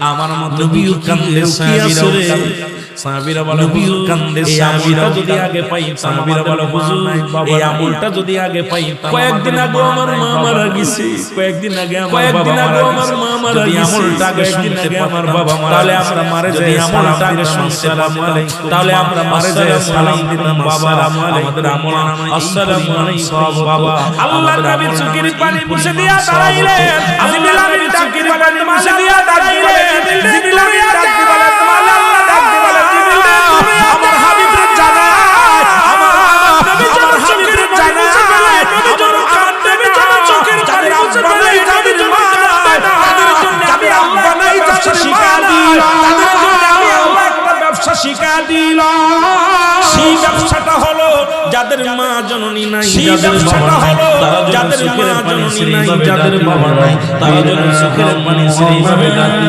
আমার মত নবীও কান্দে সাহাবীরা সাহাবীরা বলে নবীও কান্দে সাহাবীরা যদি আগে পাই সাহাবীরা বলে হুজুর এই আমলটা যদি আগে পাই কয়েকদিন আগে আমার মা মারা গেছে কয়েকদিন আগে আমার মা মারা গেছে আমলটা আগে শুনতে আমার বাবা মারা তাহলে আমরা মারে যাই আমলটা আগে শুনতে তাহলে আমরা মারে যাই সালাম দিতাম বাবা আমাদের আমল আসসালামু আলাইকুম বাবা আল্লাহর নবী চোখের পানি মুছে দিয়া দাঁড়াইলেন জিবরিল আমিন চোখের পানি মুছে দিয়া দাঁড়াইলেন জিবরিল আমিন ডাক দিলেন তোমার আল্লাহ ডাক দিলেন জিবরিল আমার হাবিবের জানায় আমার নবী আমার হাবিবের জানায় নবী জন কান্দে নবী চোখের পানি মুছে ফেলে তাদের মা তাদের জন্য আমি আল্লাহ নাই ব্যবসা শিখা দিলাম তাদের জন্য আমি আল্লাহ একটা ব্যবসা শিখা দিলাম সেই ব্যবসাটা হলো যাদের মা জননী নাই যাদের বাবা নাই তারা যাদের মা জননী নাই যাদের বাবা নাই তারা যেন সুখের পানি সেই ভাবে ডাকে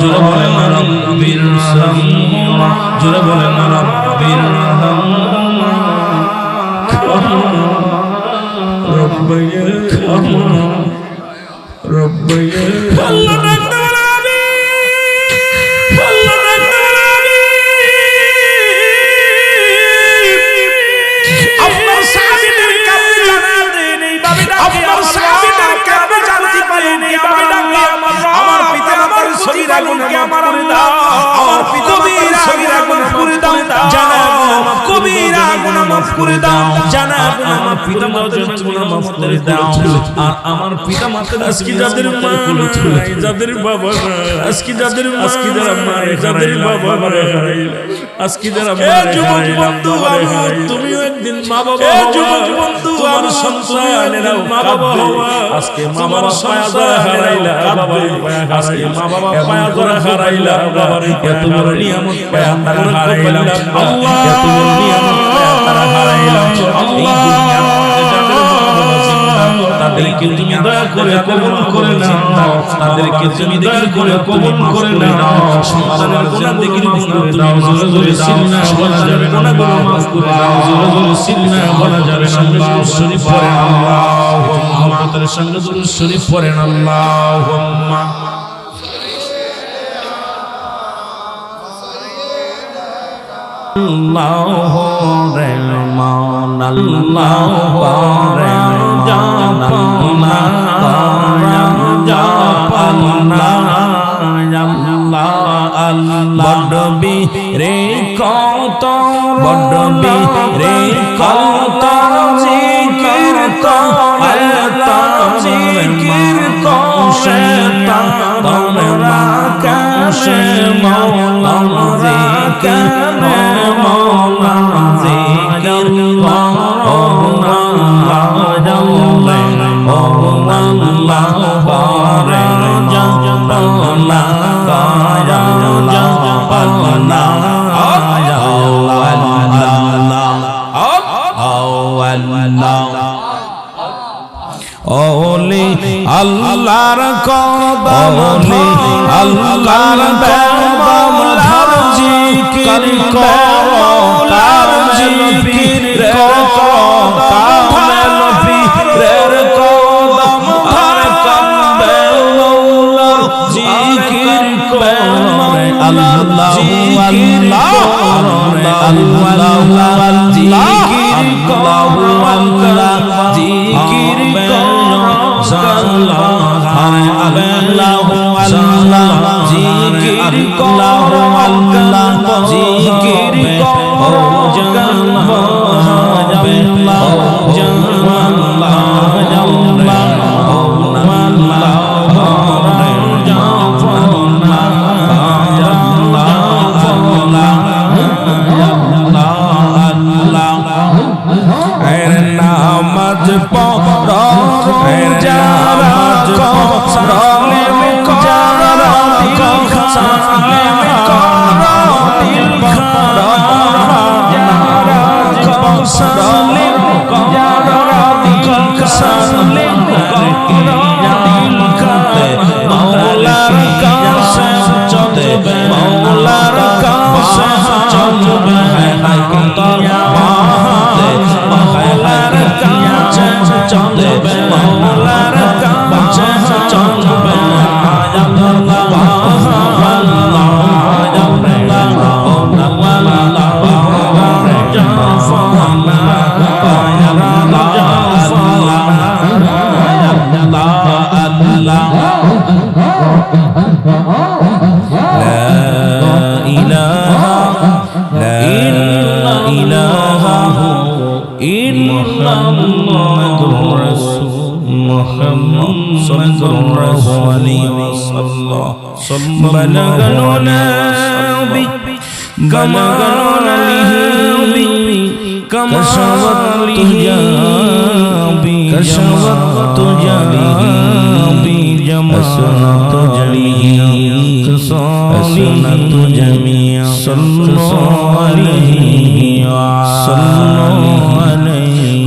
জোরে বলে রাব্বির সাগীর জোরে বলে রাব্বির রব্বায়া আল্লাহ ডাকতে বলে আমি আল্লাহ ডাকতে বলে আমি আপনার সাহাবীদের কাছে জানাতে নেই ভাবে ডাকে আপনার সাহাবীদের কাছে জানতে পারি নেই ভাবে ডাকে আমার পিতা মাতার শরীর আগুনকে আমার আল্লাহ আমার পিতা মাতার শরীর আগুন করে দাও জানাবো কবিরা গুনাহ মাফ করে দাও, জানা আমার পিতা মাতার গুনাহ মাফ করে দাও। আর আমার পিতা মাতার আজকে যাদের মা নাই, যাদের বাবা নাই, আজকে যাদের মা নাই, যাদের বাবা নাই, আজকে যারা যুবক বন্ধু, তুমিও একদিন মা বাবা হও, যুবক বন্ধু তোমার সন্তানেরা মা বাবা হও। আজকে মা বাবা পায়া হারাইলা, বাবা আজকে মা বাবা পায়া হারাইলা, বাবার এত বড় নিয়ামত পায়া তারা হারাইলা, আল্লাহ এত বড় নিয়ামত পায়া তারা হারাইলা। আল্লাহ তাদেরকে তুমি দয়া করে কবুল করে নাও, তাদেরকে তুমি দয়া করে কবুল করে নাও। সন্তানের জিন্দেগির গুনাহ তুমি জোরে জোরে সিলনা বলা যাবে না, গুনাহ মাফ করে দাও, জোরে জোরে সিলনা বলা যাবে না। দুরূদ শরীফ পড়েন আল্লাহুম্মা, তার সঙ্গে দুরূদ শরীফ পড়েন আল্লাহুম্মা। আল্লাহু রহমান আল্লাহু রহমান বড়বি রে কত, বড়বি রে কত জিকির করতা, জিকির করতা তোমরা কাশে মওলা, জিকির মওলা, জিকির মওলা, ওলি আল্লাহর কদম, আল্লাহর কদম ধর জিকির করো, তার জিকির করো, তার পীরের কদম ধর কান্দে মওলা, জিকির করো আল্লাহ, জিকির করো আল্লাহ, জিকির করো আল্লাহ, জিকির করো আল্লাহু আল্লাহ, জিকির করো আল্লাহ, জিকির করো জাল্লাহ আল্লাহ, জাল্লাহ নামাজ পড়ো যারা সালেম করো, দিল সালেম করো, দিল করো যারা সালেম যারা দিল সালেম করো, দিল করো মওলার কাছে চলবে, মওলার কাছে চলবে, হায় কিয়ামতে মওলার কাছে চলবে, মওলার কাছে চলবে।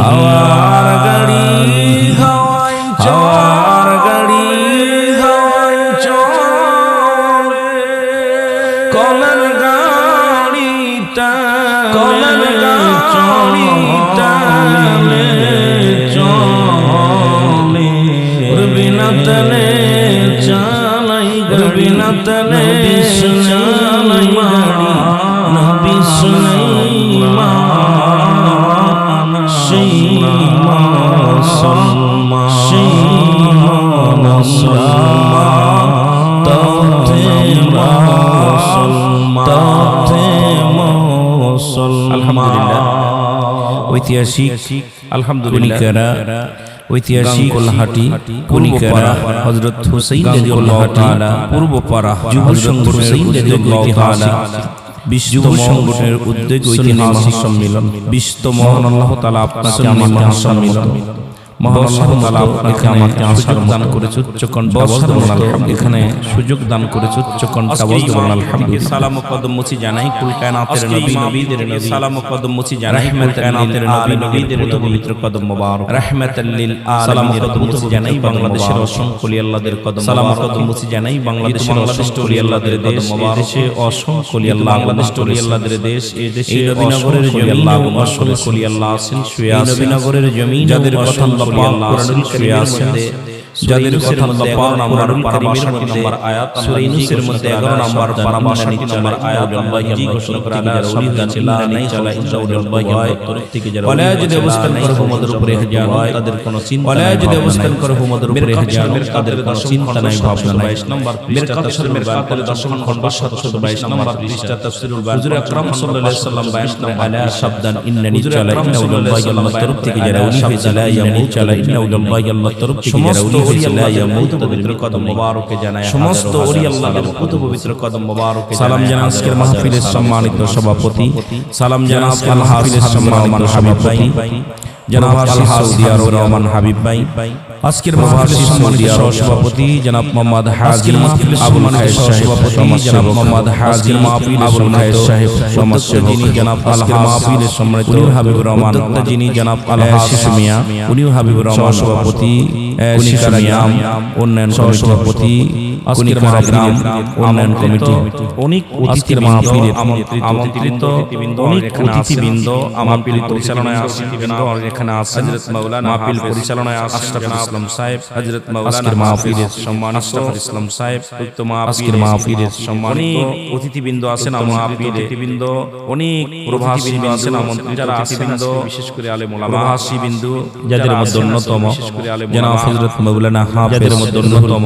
हवार गाड़ी हवाई हवार गाड़ी हवाई चले कलन गाड़ी टाले चले बिना तले चालाई बिना तले चालाई गाड़ी नबी सुलाइमान মুসলমান আলহামদুলিল্লাহ ঐতিহাসিক আলহামদুলিল্লাহ ঐতিহাসিক কোলহাটি কুনিকারা হযরত হুসাইন রাদিয়াল্লাহু তাআলা পূর্বপাড়া যুব সংগঠনের রাদিয়াল্লাহু তাআলা বিশ্ব সংগঠনের উদ্যোগে ঐতিহাসিক সম্মেলন বিশ্ব মহান আল্লাহ তাআলা আপনাকে আমাকে সম্মেলন মহান আল্লাহ তাআলা আপনাকে আমাকে আসার দান করেছে উচ্চ কণ্ঠে আওয়াজ দেন আলহামদুলিল্লাহ এখানে সুযোগ দান করেছে উচ্চ কণ্ঠে আওয়াজ দেন আলহামদুলিল্লাহ সালাম ও কদম মুছি জানাই কুল কায়নাতের নবী নবীদের নবী সালাম ও কদম মুছি জানাই কুল কায়নাতের নবী নবীদের পবিত্র কদম মোবারক রাহমাতাল লিল আলামিন সালাম ও কদম মুছি জানাই বাংলাদেশের অসংখ্য ওলি আল্লাহদের কদম সালাম ও কদম মুছি জানাই বাংলাদেশের অসংখ্য ওলি আল্লাহদের কদম মোবারক দেশে অসংখ্য ওলি আল্লাহ বাংলাদেশের ওলি আল্লাহদের দেশ এই দেশে নবীনগরের জমি আল্লাহ অসংখ্য ওলি আল্লাহ আছেন শুয়ে আছেন নবীনগরের জমি যাদের কথা কোরআনুল কারীমের মধ্যে যাদের কথা আল্লাহ পাক কোরআনুল কারীমের মধ্যে সূরা ইউনূসের মধ্যে 11 নম্বর পারা 29 নম্বর আয়াত আল্লাহ কি ঘোষণা করে আলা শব্দান লা নাইচালা ইল্লাল্লাহ তরফ থেকে যারা ওয়ালা যদি অবস্থান করে হুমদের উপরে হাজার তাদের কোনো চিন্তা ওয়ালা যদি অবস্থান করে হুমদের উপরে হাজার তাদের কোনো চিন্তা নাই ভাবনা নাই 22 নম্বর মিরকাতের মিরকাতের 10 খণ্ড 722 নম্বর পৃষ্ঠা তাফসীরুল বায়ান হুজুর আকরাম সাল্লাল্লাহু আলাইহি ওয়াসাল্লাম 22 নম্বর আলা শব্দান ইন্নানি চালা ইল্লাল্লাহ আল্লাহ তরফ থেকে যারা উনি চালা ইয়ামুত চালা ইল্লাল্লাহ আল্লাহ তরফ থেকে যারা উনি লা ইয়ামুত পবিত্র কদম মোবারকে জানায় সমস্ত ওলি আল্লাহর কত পবিত্র কদম মোবারকে সালাম জানাই আজকের মাহফিলের সম্মানিত সভাপতি সালাম জানাই আজকের মাহফিলের সম্মানিত সভাপতি জনাব সৌদি আরব রহমান হাবিব ভাই আজকের মাহফিলের সম্মানিত সভাপতি জনাব মোহাম্মদ হাজি আবুল খায়ের সভাপতি জনাব মোহাম্মদ হাজি আবুল খায়ের সাহেব সমস্ত যিনি জনাব আজকের মাহফিলের সম্মানিত হাবিবুর রহমান যিনি জনাব আল হাশিম মিয়া উনিও হাবিবুর রহমান সভাপতি কুনিকারা গ্রাম উন্নয়ন সভাপতি কুনিকারা গ্রাম উন্নয়ন কমিটি অনেক অতিথির মাহফিলের আমন্ত্রিত অনেক অতিথিবৃন্দ আমন্ত্রিত পরিচালনায় অতিথিবৃন্দ এখানে আছে হযরত মাওলানা মাহফিল পরিচালনায় আশরাফুল ইসলাম সাহেব হযরত মাওলানা মাহফিলের সম্মানিত আশরাফুল ইসলাম সাহেব উত্তম আজকের মাহফিলের সম্মানিত অতিথিবৃন্দ আছেন মাহফিল অতিথিবৃন্দ অনেক প্রবাসীবৃন্দ আছেন আমন্ত্রিত যারা অতিথিবৃন্দ বিশেষ করে আলেম ওলামা প্রবাসীবৃন্দ যাদের মধ্যে অন্যতম জনাব হযরত মাওলানা হাফেজ মধ্যে অন্যতম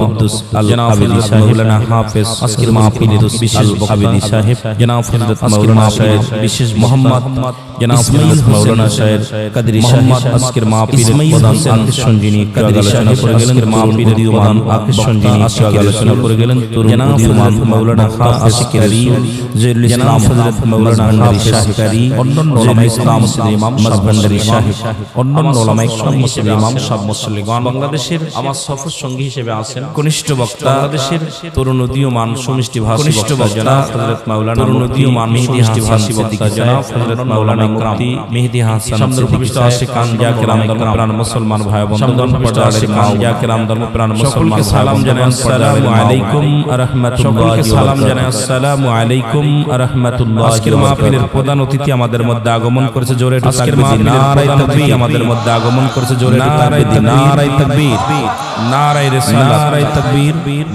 জনাব আবিদি সাহেব মাওলানা হাফেজ আজকের মাহফিলের বিশেষ আবিদি সাহেব জনাব হযরত মাওলানা সাহেব বিশেষ মোহাম্মদ জনাব ইসমাইল মাওলানা সাহেব কাদরি সাহেব আজকের মাহফিলের প্রধান আকর্ষণ যিনি আলোচনা করে গেলেন মাহফিলের প্রধান আকর্ষণ যিনি আলোচনা করে গেলেন জনাব মাওলানা হাফেজ কারি জয়ুল ইসলাম হযরত মাওলানা হাফেজ কারি অন্যান্য উলামা ইসলাম ইমাম সাহেব সাহেব অন্যান্য উলামা ইসলাম ইমাম সাহেব মুসলিমান বাংলাদেশের আমার সফর সঙ্গী হিসেবে আছেন কনিষ্ঠ বক্তা বাংলাদেশের তরুণ উদীয়মান সুমিষ্টি ভাষী বক্তা জনাব হযরত মাওলানা তরুণ উদীয়মান সুমিষ্টি ভাষী বক্তা জনাব হযরত মাওলানা মুফতি মেহেদী হাসান সামনে উপবিষ্ট আশিকান জাকিরাম ধর্মপ্রাণ মুসলমান ভাই বন্ধুগণ পর্দার জাকিরাম ধর্মপ্রাণ মুসলমান সালাম জানাই আসসালামু আলাইকুম ওয়া রাহমাতুল্লাহি সালাম জানাই আসসালামু আলাইকুম ওয়া রাহমাতুল্লাহি আজকের মাহফিলের প্রধান অতিথি আমাদের মধ্যে আগমন করেছে জোরে আজকের মাহফিলের নারায়ে তাকবীর আমাদের মধ্যে আগমন করেছে জোরে নারায়ে তাকবীর নারায়ে রিসালাত নারায়ে তাকবীর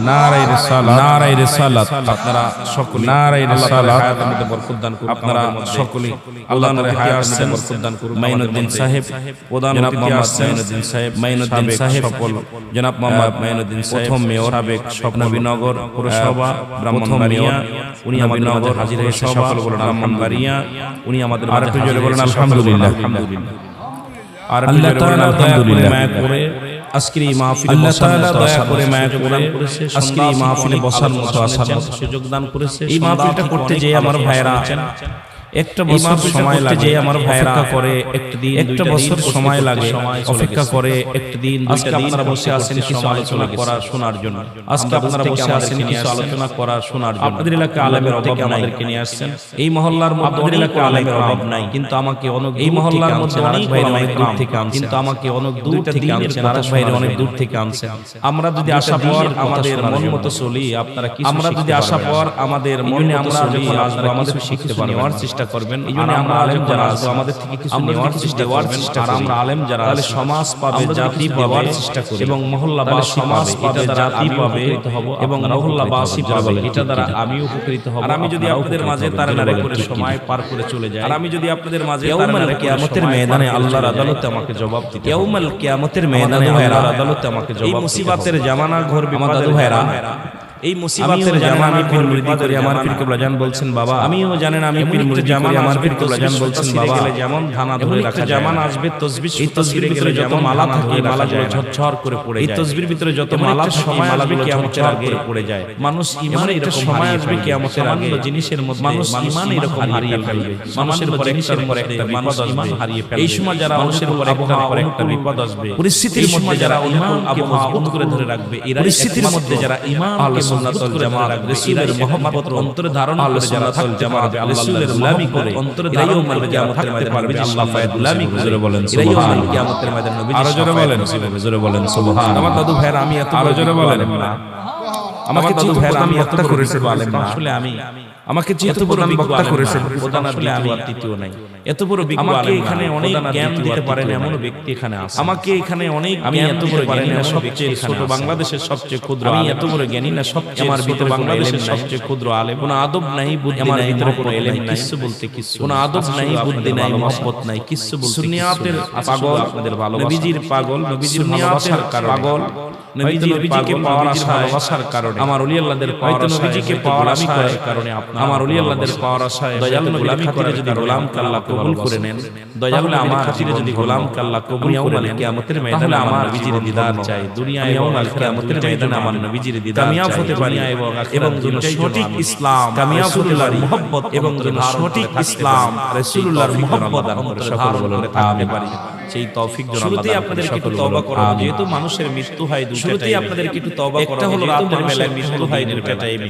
নারায়ে রিসালাত নারায়ে রিসালাত আপনারা সকলে নারায়ে রিসালাত হায়াতের মধ্যে বরকত দান করুন আপনারা সকলে আল্লাহর নামে হায়াতের মধ্যে বরকত দান করুন মাইনুদ্দিন সাহেব প্রধান অতিথি মাইনুদ্দিন সাহেব মাইনুদ্দিন সাহেব সকল জনাব মোহাম্মদ মাইনুদ্দিন সাহেব প্রথম মেয়র সাবেক স্বপ্নবিনগর পৌরসভা ব্রাহ্মণবাড়িয়া উনি আমাদের মাঝে হাজির হয়েছে সকল বলেন ব্রাহ্মণবাড়িয়া উনি আমাদের আরেকটু জোরে বলেন আলহামদুলিল্লাহ আলহামদুলিল্লাহ আর আল্লাহ তাআলা দয়া করে মায়া করে আজকের এই মাহফিলে আল্লাহ তাআলা দয়া করে মায়া করেছে আজকের এই মাহফিলে বসার মতো আসার মতো সুযোগ দান করেছে এই মাহফিলটা করতে যে আমার ভাইরা আছেন একটা বছর সময় লাগে যে আমার ভাইরা করে একটা বছর সময় লাগে অপেক্ষা করে একটা দিন দুইটা দিন আপনারা বসে আছেন কিছু আলোচনা করা শোনার জন্য আজকে আপনারা বসে আছেন কিছু আলোচনা করা শোনার জন্য আপনাদের এলাকায় আলেমের অভাব নাই আমাদেরকে নিয়ে আসছেন এই মহল্লার মধ্যে আপনাদের এলাকায় আলেমের অভাব নাই কিন্তু আমাকে অনেক এই মহল্লার মধ্যে অনেক ভাইরা অনেক দূর থেকে আনছেন কিন্তু আমাকে অনেক দূর থেকে আনছেন আরেক ভাইরা অনেক দূর থেকে আনছেন আমরা যদি আশা পর আমাদের মন মতো চলি আপনারা কি আমরা যদি আশা পর আমাদের মন মতো চলি আপনারা আমাদের শিখতে পারবেন নেওয়ার চেষ্টা করবেন এইজন্য আমরা আলেম যারা আছে আমাদের থেকে কিছু নেওয়ার চেষ্টা করবেন আর আমরা আলেম যারা তাহলে সমাজ পাবে জাতি পাওয়ার চেষ্টা করি এবং মহল্লাবাসী সমাজ পাবে জাতি পাবে এবং মহল্লাবাসী পাবে এটা দ্বারা আমি উপকৃত হব আর আমি যদি আপনাদের মাঝে তারানারে করে সময় পার করে চলে যাই আর আমি যদি আপনাদের মাঝে তারানারে কিয়ামতের ময়দানে আল্লাহর আদালতে আমাকে জবাব দিতে ইয়াউমাল কিয়ামতের ময়দানে আল্লাহর আদালতে আমাকে জবাব এই মুসিবতের জামানা ঘর বিপদের ভাইরা এই মুসিবতের জামা আমি পীর মুরিদি করি আমার পীর কিবলা জান বলছেন বাবা আমিও জানেন আমি পীর মুরিদি করি আমার পীর কিবলা জান বলছেন বাবা যেমন ধানা ধরে রাখা জামান আসবে তসবিহ এই তসবিহের ভিতরে যত মালা থাকে মালাগুলো ঝরঝর করে পড়ে যায় এই তসবিহের ভিতরে যত মালা থাকে মালাগুলো কিয়ামতের আগে পড়ে যায় মানুষ ঈমান এরকম সময় আসবে কিয়ামতের আগে জিনিসের মধ্যে মানুষ ঈমান এরকম হারিয়ে ফেলবে মানুষের উপর একটার পর একটা বিপদ ঈমান হারিয়ে ফেলবে এই সময় যারা মানুষের উপর একটার পর একটা বিপদ আসবে পরিস্থিতির মধ্যে যারা ঈমান আবহাওয়া করে ধরে রাখবে এই পরিস্থিতির মধ্যে যারা ঈমান আহলে সুন্নাত ওয়াল জামাত রাসূলের মহব্বত অন্তরে ধারণ করে জান্নাত ওয়াল জামাত রাসূলের গোলামি করে অন্তরে ধারণ করে কিয়ামতের ময়দানে পারবে আল্লাহ ফায়দ গোলামি করে বলেন সুবহান কিয়ামতের ময়দানে নবী আরো জোরে বলেন জোরে বলেন সুবহান আমার দাদু ভাইরা আমি এত আরো জোরে বলেন না আমাকে দাদু ভাইরা আমি এত করেছেন বলেন না আসলে আমি আমাকে যেহেতু বড় বক্তা করেছেন প্রধান আমি তৃতীয় নাই এত বড় বিজ্ঞ আমাকে এখানে অনেক জ্ঞান দিতে পারেন এমন ব্যক্তি এখানে আছে আমাকে এখানে অনেক আমি এত বড় জ্ঞানী না সবচেয়ে ছোট বাংলাদেশের সবচেয়ে ক্ষুদ্র আমি এত বড় জ্ঞানী না সবচেয়ে আমার ভিতরে বাংলাদেশের সবচেয়ে ক্ষুদ্র আলেম কোনো আদব নাই বুদ্ধি নাই ভিতরে কোনো ইলম নাই কিছু বলতে কিছু কোনো আদব নাই বুদ্ধি নাই মহব্বত নাই কিছু বলতে সুন্নিয়াতের পাগল আপনাদের ভালোবাসা নবীজির পাগল নবীজির ভালোবাসার কারণ নবীজির ভালোবাসার কারণে আমার ওলি আল্লাহদের পাওয়ার নবীজিকে পাওয়ার আশায় কারণে আমার ওলি আল্লাহদের পাওয়ার আশায় দয়াল গোলামি করে যদি গোলাম আল্লাহ কবুল করে নেন দয়াল আমার খাতিরে যদি গোলাম আল্লাহ কবুল করে নেন কিয়ামতের ময়দানে আমার নবীজির দিদার চাই দুনিয়ায় এবং কিয়ামতের ময়দানে আমার নবীজির দিদার কামিয়াব হতে পারি এবং সঠিক ইসলাম কামিয়াব হতে পারি মুহাব্বত এবং সঠিক ইসলাম রাসূলুল্লাহর মুহাব্বত অন্তরে সকল বলে থাকতে পারি সেই তৌফিক যেন শুরুতেই আপনাদেরকে একটু তওবা করা যেহেতু মানুষের মৃত্যু হয় দুটো শুরুতেই আপনাদেরকে একটু তওবা করা একটা হলো রাতের বেলায় মৃত্যু হয় দুটো টাইমে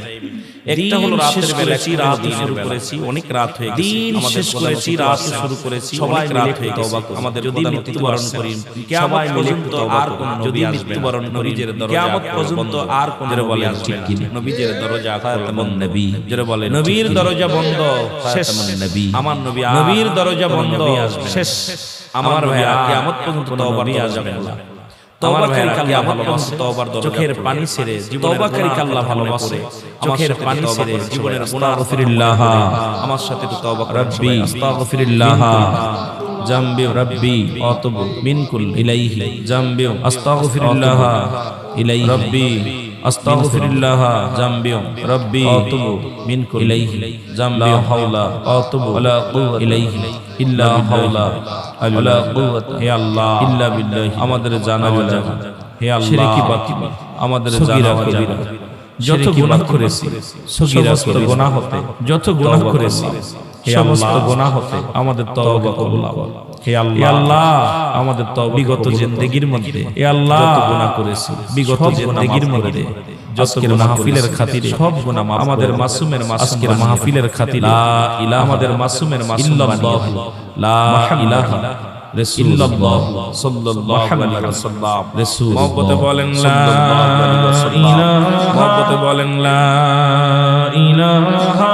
একটা হলো রাতের বেলায় রাত শুরু করেছি অনেক রাত হয়ে গেছে আমাদের করেছি রাত শুরু করেছি সবাই মিলে হয়ে তওবা আমাদের যদি মৃত্যুবরণ করি কিয়ামত পর্যন্ত আর কোন যদি মৃত্যুবরণ করি কিয়ামত পর্যন্ত আর কোন নবী আসবে না নবীর দরজা খাতামুন নবী যারা বলে নবীর দরজা বন্ধ শেষ নবী আমার নবী নবীর দরজা বন্ধ শেষ আমার ভাইয়া কিয়ামত পর্যন্ত তওবা নিয়ে আসবে না তওবাকারী আল্লাহ ভালোবাসে তওবার দরজা চোখের পানি ছেড়ে তওবাকারী আল্লাহ ভালোবাসে চোখের পানি ছেড়ে জীবনের গুনাহ আস্তাগফিরুল্লাহ আমার সাথে তো তওবা রাব্বি আস্তাগফিরুল্লাহ জামবি রাব্বি আতুবু মিন কুল ইলাইহি জামবি আস্তাগফিরুল্লাহ ইলাইহি রাব্বি আস্তাগফিরুল্লাহ জামবি রাব্বি আতুবু মিন কুল ইলাইহি জামবি হাওলা আতুবু ওয়ালা কুওয়াতা ইলাইহি ইল্লা হাওলা ওয়ালা কুওয়াতা হে আল্লাহ ইল্লা বিল্লাহ আমাদের জানা বলা হে আল্লাহ শিরকি বাকি আমাদের জানা কবিরা যত গুনাহ করেছি সগীরা গুনাহ হতে যত গুনাহ করেছি সমস্ত গুনাহ হতে আমাদের তওবা কবুল হে আল্লাহ আমাদের তওবা বিগত জিন্দেগীর মধ্যে হে আল্লাহ যত গুনাহ করেছি বিগত জিন্দেগীর মধ্যে আজকের মাহফিলের খাতিরে সব গুনাহ আমাদের মাসুমের আজকের মাহফিলের খাতিরে লা ইলাহা আমাদের মাসুমের মাসুম ইল্লাল্লাহ লা ইলাহা রাসূলুল্লাহ সাল্লাল্লাহু আলাইহি ওয়াসাল্লাম রাসূল মহব্বতে বলেন লা ইলাহা মহব্বতে বলেন লা ইলাহা